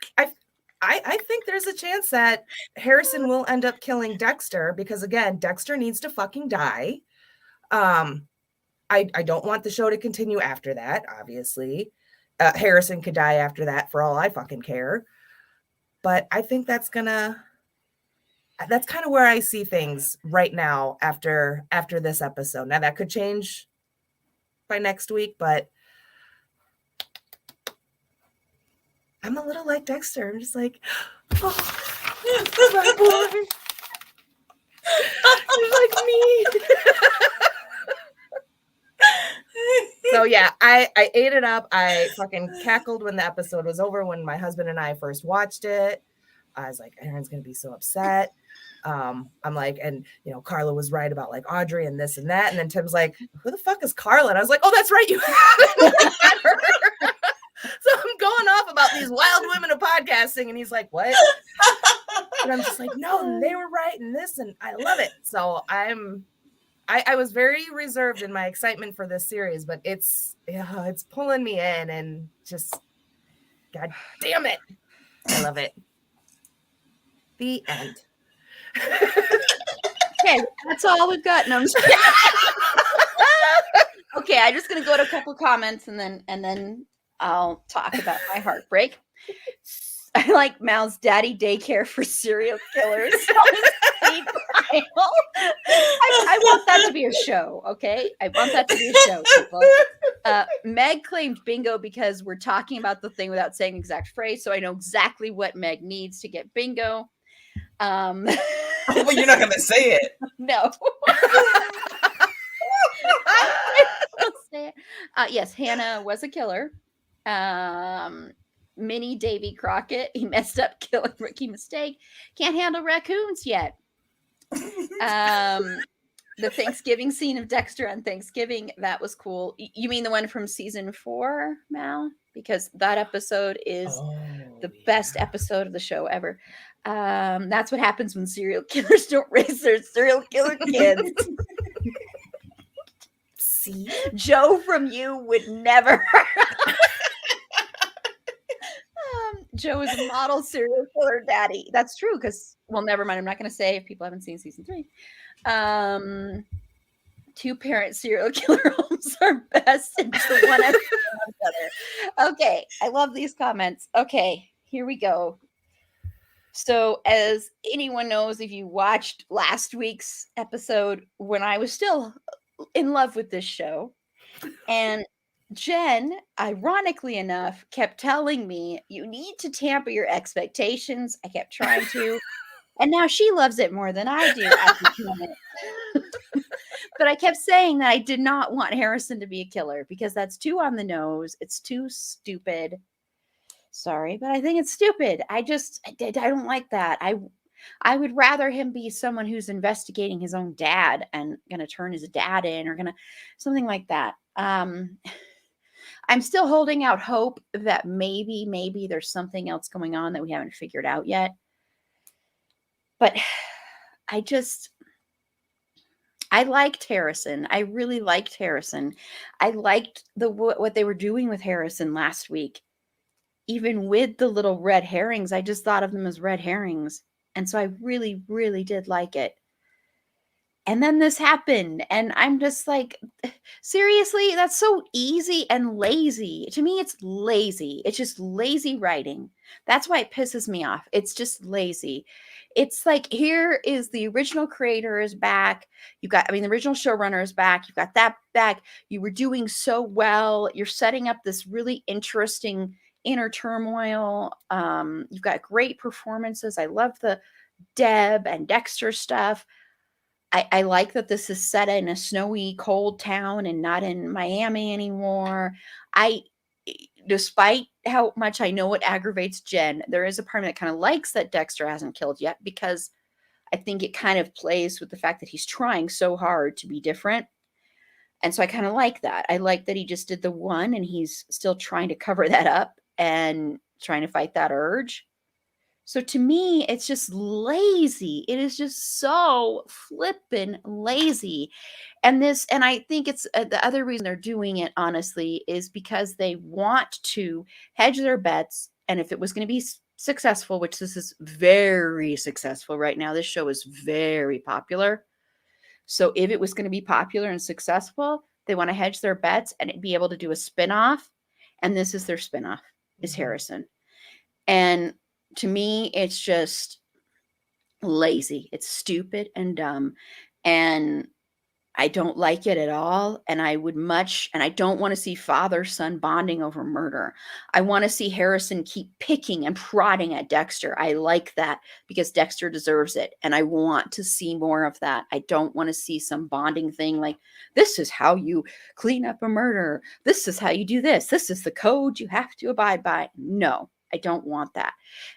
think there's a chance that Harrison will end up killing Dexter because, again, Dexter needs to fucking die. I don't want the show to continue after that, obviously. Harrison could die after that for all I fucking care. But I think that's kind of where I see things right now after this episode. Now that could change by next week, but I'm a little like Dexter. I'm just like, oh, my boy. You're like me. So yeah, I ate it up. I fucking cackled when the episode was over. When my husband and I first watched it, I was like, Aaron's gonna be so upset. I'm like, and Carla was right about like Audrey and this and that. And then Tim's like, who the fuck is Carla? And I was like, oh, that's right, you haven't met her. So I'm going off about these wild women of podcasting, and he's like, what? And I'm just like, no, they were right in this, and I love it. So I was very reserved in my excitement for this series, but it's pulling me in, and just, God damn it, I love it. The end. Okay, that's all we've got. No, I'm just kidding. Okay, I'm just gonna go to a couple comments and then I'll talk about my heartbreak. I like Mal's daddy daycare for serial killers. I want that to be a show, okay? I want that to be a show, people. Meg claimed bingo because we're talking about the thing without saying the exact phrase, so I know exactly what Meg needs to get bingo. But you're not going to say it. No. Yes, Hannah was a killer. Mini Davy Crockett, he messed up, killing rookie mistake. Can't handle raccoons yet. The Thanksgiving scene of Dexter on Thanksgiving, that was cool. You mean the one from season 4, Mal? because that episode is the best episode of the show ever. That's what happens when serial killers don't raise their serial killer kids. See? Joe from You would never. Joe is a model serial killer daddy. That's true because, well, never mind. I'm not going to say if people haven't seen season 3. Two-parent serial killer homes are best into one after another. Okay, I love these comments. Okay, here we go. So, as anyone knows, if you watched last week's episode, when I was still in love with this show, and Jen, ironically enough, kept telling me, you need to tamper your expectations. I kept trying to. And now she loves it more than I do at this moment. But I kept saying that I did not want Harrison to be a killer because that's too on the nose. It's too stupid. Sorry, but I think it's stupid. I don't like that. I would rather him be someone who's investigating his own dad and going to turn his dad in or something like that. I'm still holding out hope that maybe there's something else going on that we haven't figured out yet. But I liked Harrison. I really liked Harrison. I liked what they were doing with Harrison last week. Even with the little red herrings, I just thought of them as red herrings. And so I really, really did like it. And then this happened. And I'm just like, seriously, that's so easy and lazy. To me, it's lazy. It's just lazy writing. That's why it pisses me off. It's just lazy. It's like, here is the original creator is back. The original showrunner is back. You've got that back. You were doing so well. You're setting up this really interesting inner turmoil. You've got great performances. I love the Deb and Dexter stuff. I like that this is set in a snowy, cold town and not in Miami anymore. Despite how much I know it aggravates Jen, there is a part of me that kind of likes that Dexter hasn't killed yet because I think it kind of plays with the fact that he's trying so hard to be different. And so I kind of like that. I like that he just did the one and he's still trying to cover that up and trying to fight that urge. So to me, it's just lazy. It is just so flippin' lazy. And I think it's the other reason they're doing it, honestly, is because they want to hedge their bets. And if it was going to be successful, which this is very successful right now, this show is very popular. So if it was going to be popular and successful, they want to hedge their bets and be able to do a spinoff. And this is their spinoff, is Harrison. And to me, it's just lazy. It's stupid and dumb. And I don't like it at all. And I don't want to see father-son bonding over murder. I want to see Harrison keep picking and prodding at Dexter. I like that because Dexter deserves it. And I want to see more of that. I don't want to see some bonding thing like, this is how you clean up a murder. This is how you do this. This is the code you have to abide by. No. I don't want that.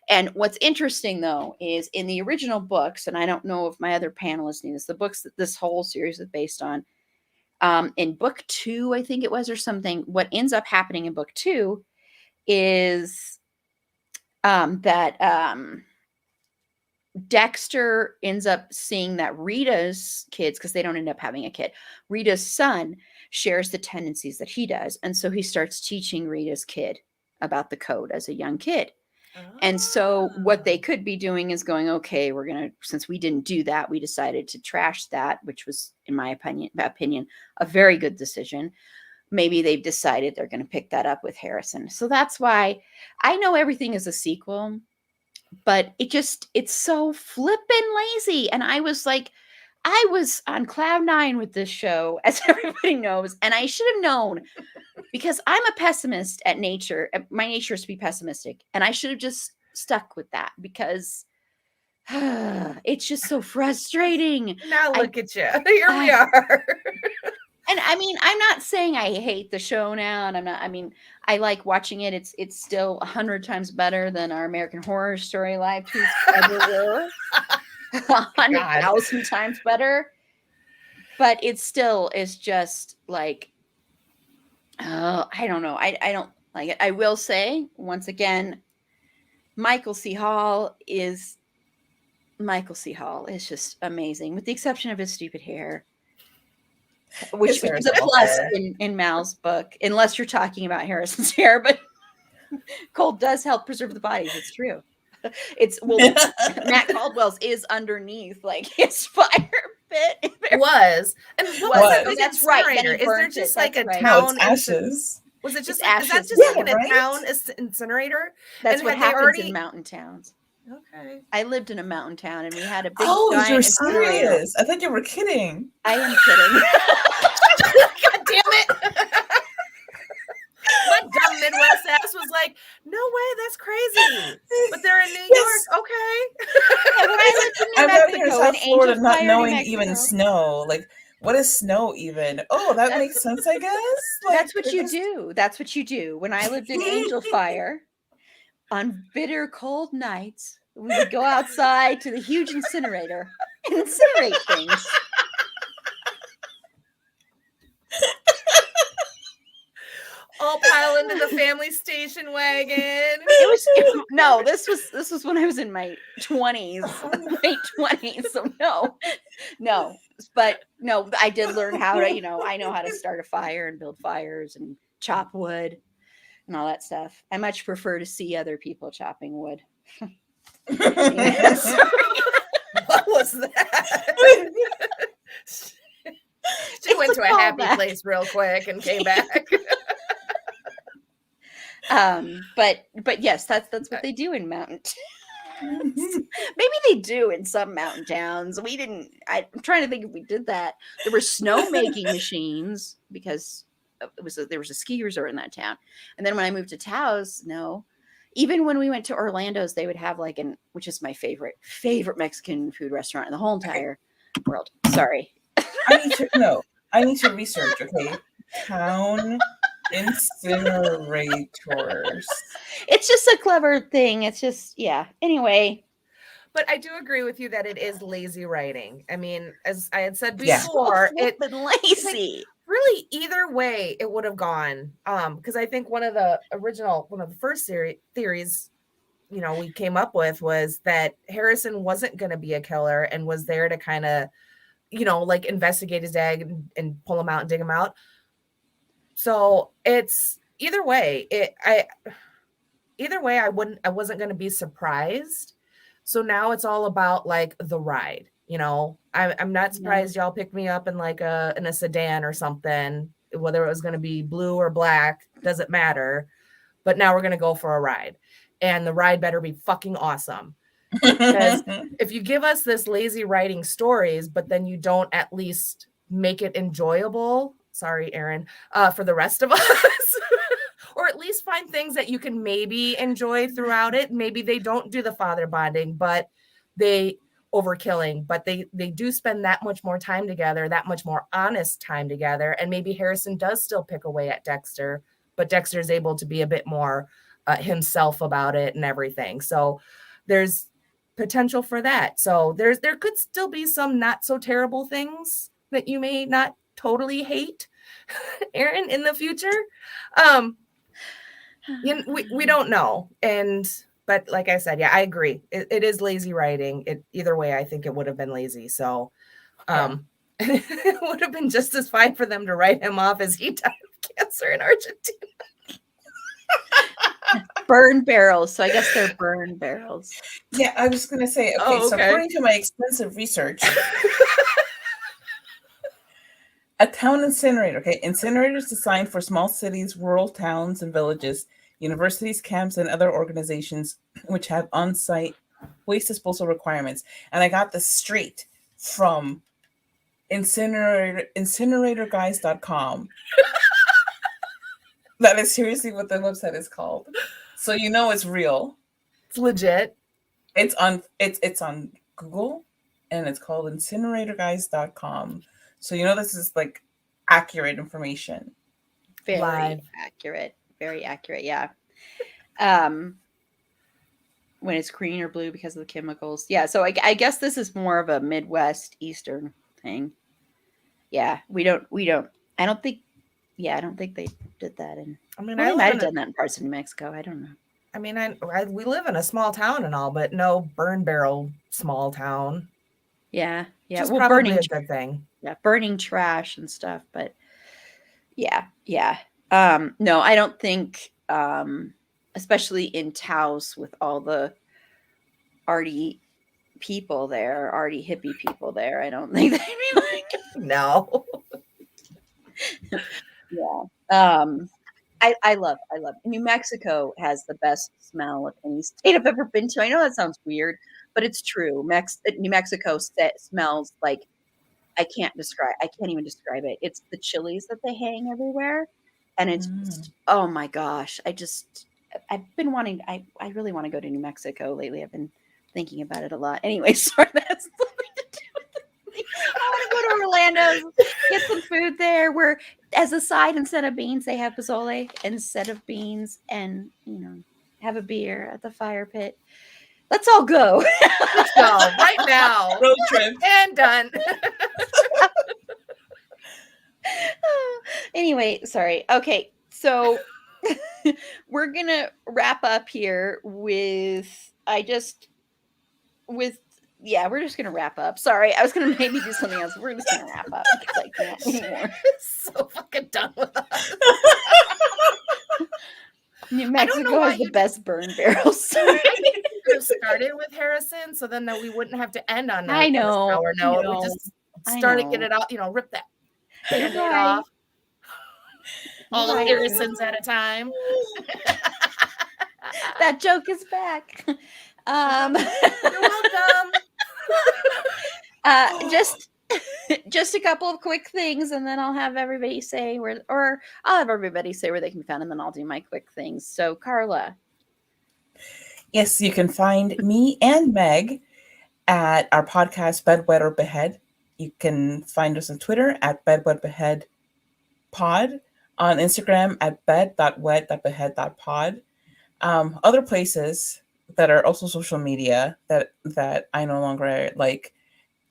And what's interesting, though, is in the original books, and I don't know if my other panelists knew this, the books that this whole series is based on, in book 2, I think it was, or something, what ends up happening in book 2 is that Dexter ends up seeing that Rita's kids, because they don't end up having a kid, Rita's son shares the tendencies that he does. And so he starts teaching Rita's kid about the code as a young kid. And so what they could be doing is going, okay, since we didn't do that, we decided to trash that, which was, in my opinion, a very good decision. Maybe they've decided they're going to pick that up with Harrison. So that's why I know everything is a sequel, but it's so flippin' lazy. And I was on cloud 9 with this show, as everybody knows, and I should have known because I'm a pessimist at nature. My nature is to be pessimistic, and I should have just stuck with that because it's just so frustrating. Now look at you. Here we are. And I mean, I'm not saying I hate the show now, and I like watching it. It's still 100 times better than our American Horror Story live tweets ever were. 100,000 times better, but it still is just like, I don't know. I don't Like, I will say, once again, Michael C. Hall is just amazing, with the exception of his stupid hair, which is a plus in Mal's book, unless you're talking about Harrison's hair. But cold does help preserve the bodies. It's true. It's Matt Caldwell's is underneath like his fire pit. It was. And what was that? That's right. Is there just like a town? No, it's ashes. Was it just ashes? Is that just like a town incinerator? That's what happens in mountain towns. Okay. I lived in a mountain town, and we had a big. Oh, you're serious? I thought you were kidding. I am kidding. God damn it! My dumb Midwest ass was like, "No way, that's crazy." But they're in New York, okay. Yeah, when I lived in New Mexico, South Florida, not knowing Mexico. Even snow, like. What is snow even? Oh, that makes sense, I guess. Like, that's what you do. That's what you do. When I lived in Angel Fire, on bitter cold nights, we would go outside to the huge incinerator and incinerate things. All pile into the family station wagon. This was when I was in my 20s, late 20s. So no. But no, I did learn how to, I know how to start a fire and build fires and chop wood and all that stuff. I much prefer to see other people chopping wood. What was that? She went to a happy place real quick and came back. But yes, that's what they do in mountain towns. Maybe they do in some mountain towns. We didn't. I'm trying to think if we did that. There were snow making machines because there was a ski resort in that town. And then when I moved to Taos, no. Even when we went to Orlando's, they would have which is my favorite Mexican food restaurant in the whole entire world. Sorry. I need to research. Okay, town incinerators. It's just a clever thing. It's just, yeah. Anyway. But I do agree with you that it is lazy writing. I mean, as I had said before, it's been lazy. Really, either way, it would have gone. Because I think one of the first theories, we came up with was that Harrison wasn't going to be a killer and was there to kind of, investigate his dad and pull him out and dig him out. So it's either way. I wasn't going to be surprised. So now it's all about like the ride. I'm not surprised y'all picked me up in in a sedan or something. Whether it was going to be blue or black doesn't matter. But now we're going to go for a ride, and the ride better be fucking awesome. Because if you give us this lazy writing stories, but then you don't at least make it enjoyable. Sorry, Aaron, for the rest of us, or at least find things that you can maybe enjoy throughout it. Maybe they don't do the father bonding, but they overkilling, but they do spend that much more time together, that much more honest time together. And maybe Harrison does still pick away at Dexter, but Dexter is able to be a bit more himself about it and everything. So there's potential for that. So there could still be some not so terrible things that you may not totally hate, Aaron, in the future. We don't know. But like I said, I agree. It is lazy writing. Either way, I think it would have been lazy. So it would have been just as fine for them to write him off as he died of cancer in Argentina. Burn barrels. So I guess they're burn barrels. Yeah, I was going to say, so according to my extensive research, a town incinerator, incinerators designed for small cities, rural towns and villages, universities, camps, and other organizations which have on-site waste disposal requirements. And I got this straight from incineratorguys.com. That is seriously what the website is called. So it's real. It's legit. It's on Google, and it's called incineratorguys.com. So this is like accurate information. Very accurate. Very accurate, yeah. When it's green or blue because of the chemicals. Yeah, so I guess this is more of a Midwest Eastern thing. Yeah, I don't think Yeah, I don't think they did that in. I mean, Well, I they might live have in done that in parts of New Mexico. I don't know. I mean, we live in a small town and all, but no burn barrel small town. Yeah. Which is Well, probably a good thing. Yeah, burning trash and stuff. But yeah. No, I don't think, especially in Taos with all the arty people there, arty hippie people there, I don't think they'd be like. No. Yeah. I love New Mexico has the best smell of any state I've ever been to. I know that sounds weird, but it's true. New Mexico smells like I can't even describe it. It's the chilies that they hang everywhere. And it's just, oh my gosh. I've been wanting, I really want to go to New Mexico lately. I've been thinking about it a lot. Anyway, sorry, that's nothing to do with it. I want to go to Orlando, get some food there where, as a side, instead of beans, they have pozole instead of beans, and, have a beer at the fire pit. Let's all go. Let's go right now. Road trip. And done. Anyway, sorry. Okay, so we're going to wrap up here we're just going to wrap up. Sorry, I was going to maybe do something else. We're just going to wrap up because I can't anymore. So fucking done with us. New Mexico has the best burn barrels. We started with Harrison, so then we wouldn't have to end on that. I know. Sour note. We just started, get it out, rip that band-aid off. All the Harrisons at a time. That joke is back. You're welcome. Just a couple of quick things, and then I'll have everybody say where they can be found, and then I'll do my quick things. So, Carla. Yes, you can find me and Meg at our podcast, Bedwet or Behead. You can find us on Twitter at bedwetbeheadpod, on Instagram at bed.wet.behead.pod. Other places that are also social media that I no longer like,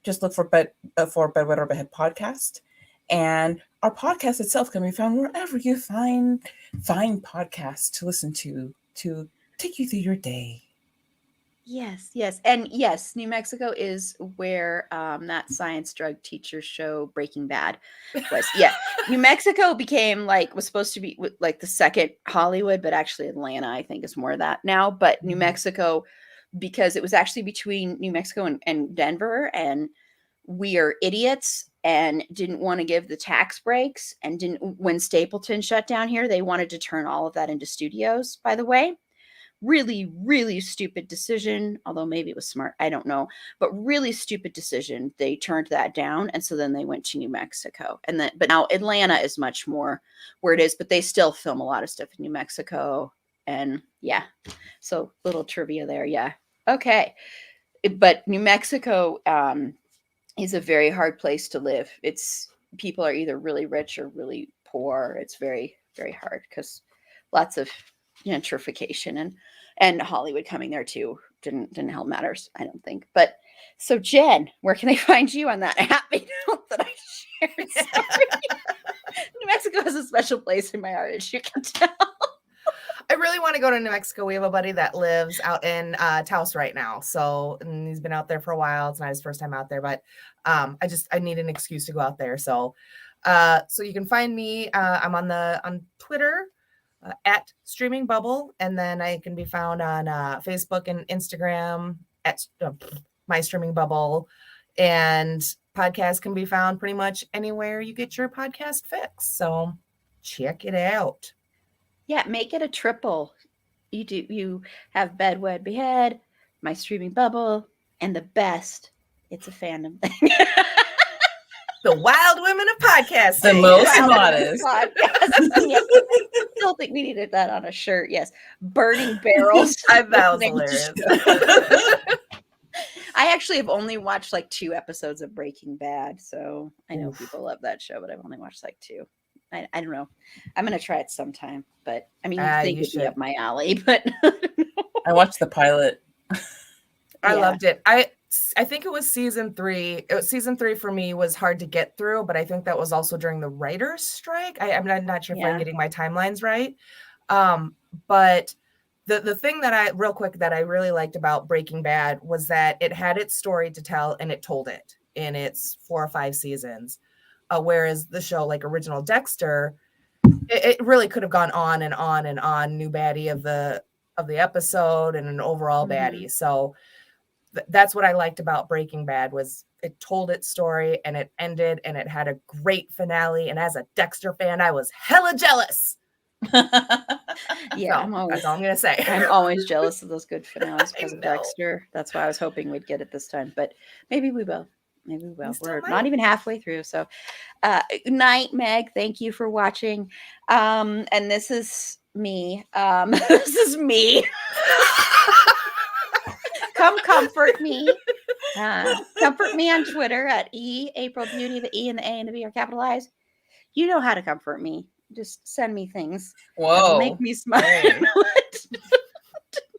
just look for Bedwet or Behead podcast. And our podcast itself can be found wherever you find podcasts to listen to take you through your day. Yes. And yes, New Mexico is where that science drug teacher show Breaking Bad was. Yeah. New Mexico was supposed to be like the second Hollywood, but actually Atlanta, I think, is more of that now. But New Mexico, because it was actually between New Mexico and Denver, and we are idiots and didn't want to give the tax breaks, and when Stapleton shut down here, they wanted to turn all of that into studios, by the way. Really, really stupid decision, although maybe it was smart. I don't know, but really stupid decision. They turned that down. And so then they went to New Mexico, but now Atlanta is much more where it is, but they still film a lot of stuff in New Mexico. And yeah, so little trivia there. Yeah. Okay. But New Mexico is a very hard place to live. People are either really rich or really poor. It's very, very hard because lots of gentrification and Hollywood coming there too didn't help matters, I don't think. But so Jen, where can they find you on that happy note that I shared? New Mexico has a special place in my heart, as you can tell. I really want to go to New Mexico. We have a buddy that lives out in Taos right now. And he's been out there for a while. It's not his first time out there, but I need an excuse to go out there. So you can find me. I'm on Twitter at Streaming Bubble, and then I can be found on Facebook and Instagram at My Streaming Bubble, and podcasts can be found pretty much anywhere you get your podcast fix. So check it out. Yeah, make it a triple. You have Bedwet Behead, My Streaming Bubble, and the best, it's a fandom thing. The Wild Women of Podcasting. The most modest. Yes. I still think we needed that on a shirt. Yes. Burning barrels. That was hilarious. I actually have only watched like 2 episodes of Breaking Bad. So I know people love that show, but I've only watched like 2. I don't know. I'm going to try it sometime. But I mean, you think it'd be up my alley, but I watched the pilot. I loved it. I think it was season 3. Season 3 for me was hard to get through, but I think that was also during the writer's strike. I'm not sure if I'm getting my timelines right. But the thing that I really liked about Breaking Bad was that it had its story to tell and it told it in its 4 or 5 seasons. Whereas the show like original Dexter, it really could have gone on and on and on, new baddie of the episode and an overall baddie. So that's what I liked about Breaking Bad was it told its story and it ended and it had a great finale. And as a Dexter fan, I was hella jealous. Yeah, so, that's all I'm gonna say. I'm always jealous of those good finales because of Dexter. That's why I was hoping we'd get it this time, but maybe we will. Maybe we will. We're not even halfway through. So good night, Meg. Thank you for watching. And this is me. This is me. Come comfort me. Comfort me on Twitter at April Beauty. The E and the A and the B are capitalized. You know how to comfort me. Just send me things. Whoa. Make me smile. Hey.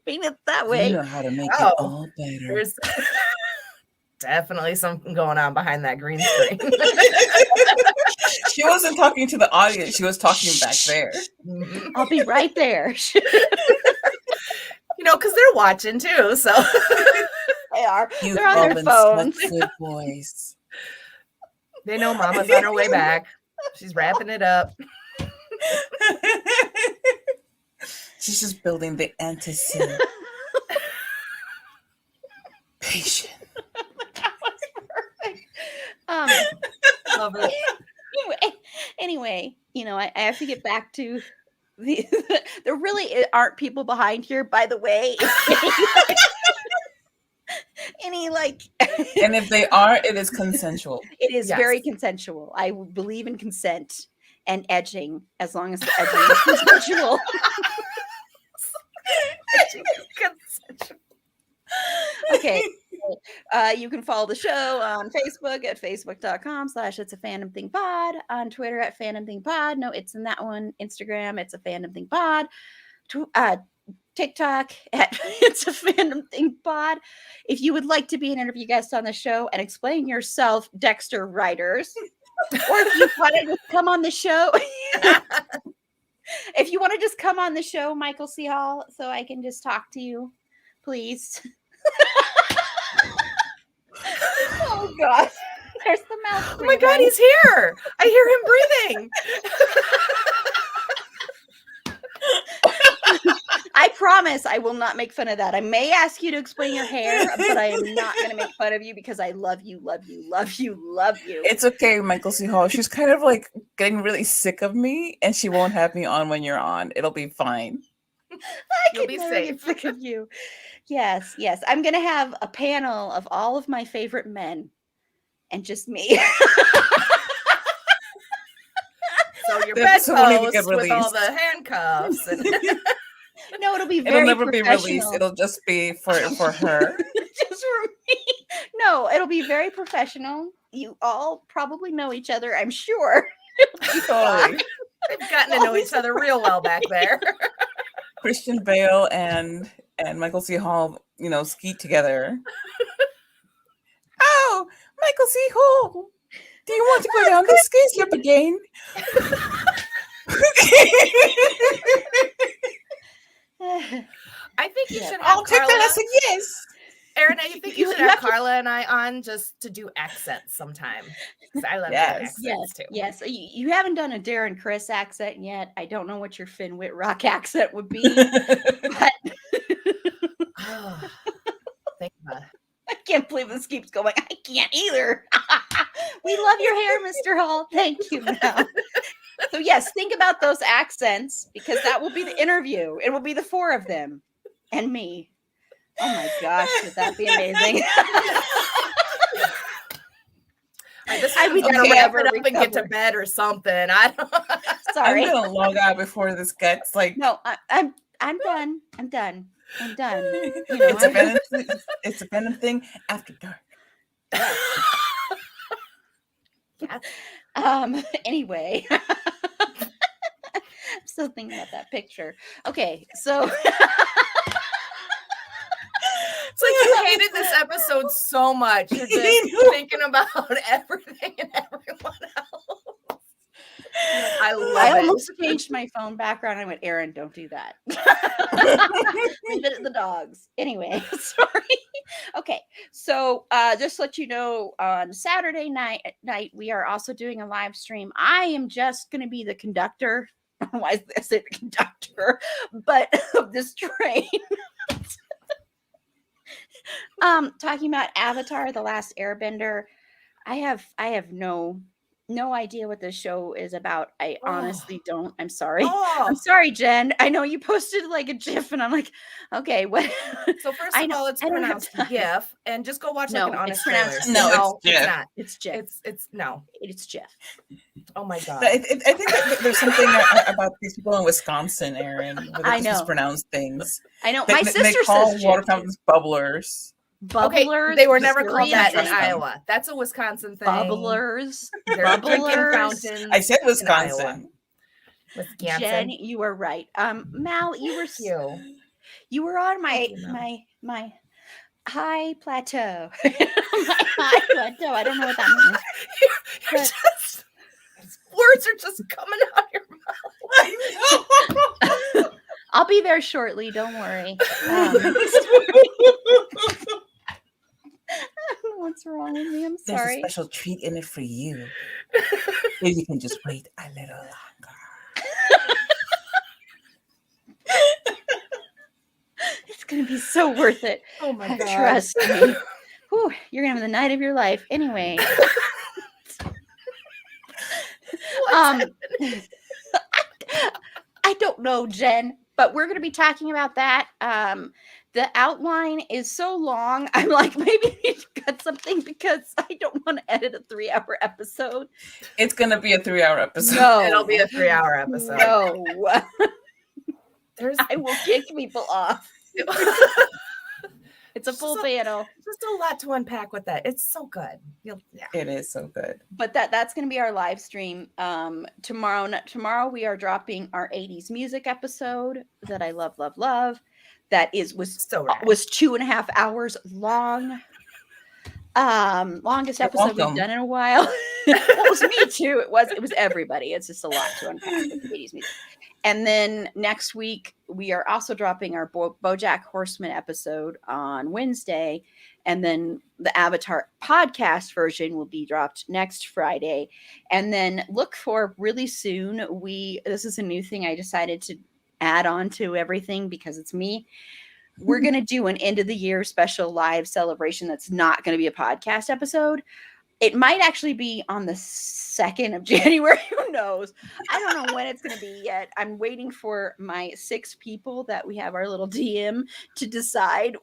Mean it that way. You know how to make it all better. There's definitely something going on behind that green screen. She wasn't talking to the audience. She was talking back there. I'll be right there. Because they're watching too. So they are. They're on their phones. Good boys. They know Mama's on her way back. She's wrapping it up. She's just building the anticipation. Patient. That was perfect. Love it. Anyway, I have to get back to there really aren't people behind here, by the way. And if they are, it is consensual. It is very consensual. I believe in consent and edging as long as the edging is consensual. Okay. You can follow the show on Facebook at facebook.com/itsafandom-thing-pod, on Twitter at fandom-thing-pod. No, it's in that one. Instagram, it's a fandom-thing-pod. TikTok at It's a Fandom Thing Pod. If you would like to be an interview guest on the show and explain yourself, Dexter writers, or if you want to just come on the show, if you want to just come on the show, Michael C. Hall, so I can just talk to you, please. Oh God, there's the mouth. Oh my God, he's here! I hear him breathing. I promise I will not make fun of that. I may ask you to explain your hair, but I am not going to make fun of you because I love you, love you, love you, love you. It's okay, Michael C. Hall. She's kind of like getting really sick of me, and she won't have me on when you're on. It'll be fine. You'll be safe. Sick of you. Yes. I'm going to have a panel of all of my favorite men and just me. So your bedpost with all the handcuffs. And no, it'll be very It'll never be released. It'll just be for her. Just for me. No, it'll be very professional. You all probably know each other, I'm sure. Totally. They've gotten to know each other real well back there. Christian Bale and Michael C. Hall, ski together. Oh, Michael C. Hall, do you want to go down the ski slope again? I think you should have I'll take Carla. that as a yes. Erin, I think you should have Carla and I on just to do accents sometime. I love accents too. Yes. You haven't done a Darren Criss accent yet. I don't know what your Finn Whitrock accent would be. But I can't believe this keeps going. I can't either. We love your hair, Mr. Hall. Thank you. So yes, think about those accents because that will be the interview. It will be the 4 of them and me. Oh my gosh, would that be amazing? I would wrap it up and get to bed or something. I don't. Sorry, I'm gonna log out before this gets like. No, I'm done. I'm done. It's a Venom thing after dark. Yeah. Anyway, I'm still thinking about that picture. Okay, so It's like you hated this episode so much. You're just thinking about everything and everyone else. I love I it. almost changed my phone background. I went, Aaron, don't do that. Leave it at the dogs. Anyway, sorry. Okay, so just to let you know, on Saturday night we are also doing a live stream. I am just going to be the conductor. Why is this a conductor? But of this train. Talking about Avatar: The Last Airbender. I have no idea what this show is about. I honestly don't. I'm sorry. I'm sorry, Jen. I know you posted like a GIF, and I'm like, okay, what? So first of all, it's pronounced GIF, and just go watch like an honest trailer. No, it's it's not. It's GIF. It's no. It's GIF. Oh my god. I think that there's something about these people in Wisconsin, Aaron, where they mispronounce things. I know. My sister they call says water GIF. fountains bubblers. Bubblers. Okay, they were never called that in Wisconsin. Iowa. That's a Wisconsin thing. Bubblers. They're drinking Bubblers. fountains. I said Wisconsin. Wisconsin. Jen, you were right. Mal, you were on my high plateau. My high plateau. I don't know what that means. You're just, words are just coming out your mouth. I'll be there shortly. Don't worry. What's wrong with me? I'm There's sorry. a special treat in it for you. If you can just wait a little longer. It's gonna be so worth it. Oh my god. Trust me. Whew, you're gonna have the night of your life. Anyway. I don't know, Jen, but we're gonna be talking about that. The outline is so long. I'm like, maybe we need to cut something because I don't want to edit a 3-hour episode. It's gonna be a 3-hour episode. No, it'll be a 3-hour episode. No, There's I will kick people off. It's a full panel. Just a lot to unpack with that. It's so good. It is so good. But that's going to be our live stream tomorrow we are dropping our 80s music episode that I love. That was so rad. Was 2.5 hours long. Longest episode we've done in a while. It was me too. It was everybody. It's just a lot to unpack with the 80s music. And then next week, we are also dropping our BoJack Horseman episode on Wednesday. And then the Avatar podcast version will be dropped next Friday. And then look for really soon. This is a new thing I decided to add on to everything because it's me. We're going to do an end of the year special live celebration that's not going to be a podcast episode. It might actually be on the 2nd of January. Who knows? I don't know when it's going to be yet. I'm waiting for my 6 people that we have our little DM to decide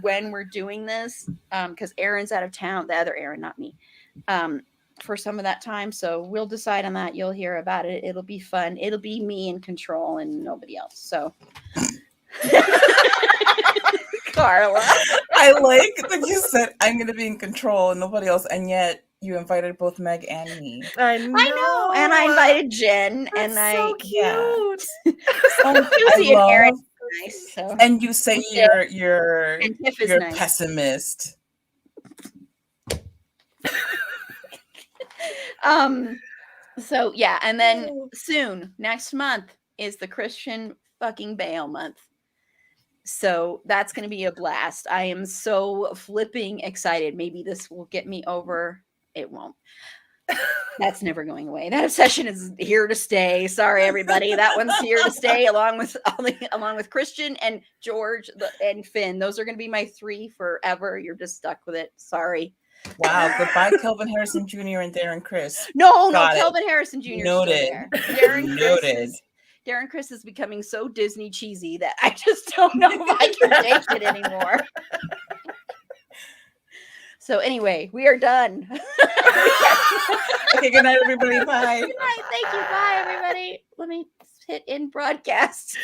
when we're doing this. Because Aaron's out of town. The other Aaron, not me. For some of that time. So we'll decide on that. You'll hear about it. It'll be fun. It'll be me in control and nobody else. So Carla. I like that you said I'm going to be in control and nobody else. And yet you invited both Meg and me. I know. And I invited Jen. That's and so cute. Yeah. Susie and Aaron. Nice, so. And you say you're nice. pessimist. So yeah, and then soon next month is the Christian fucking Bale month. So that's going to be a blast. I am so flipping excited. Maybe this will get me over. It won't. That's never going away. That obsession is here to stay. Sorry, everybody. That one's here to stay, along with Christian and George and Finn. Those are going to be my 3 forever. You're just stuck with it. Sorry. Wow. Goodbye, Kelvin Harrison Jr. and Darren Criss. No, Kelvin Harrison Jr. Noted. Darren Criss is becoming so Disney cheesy that I just don't know if I can take it anymore. So anyway, we are done. Okay, good night, everybody. Bye. Good night. Thank you. Bye, everybody. Let me hit end broadcast.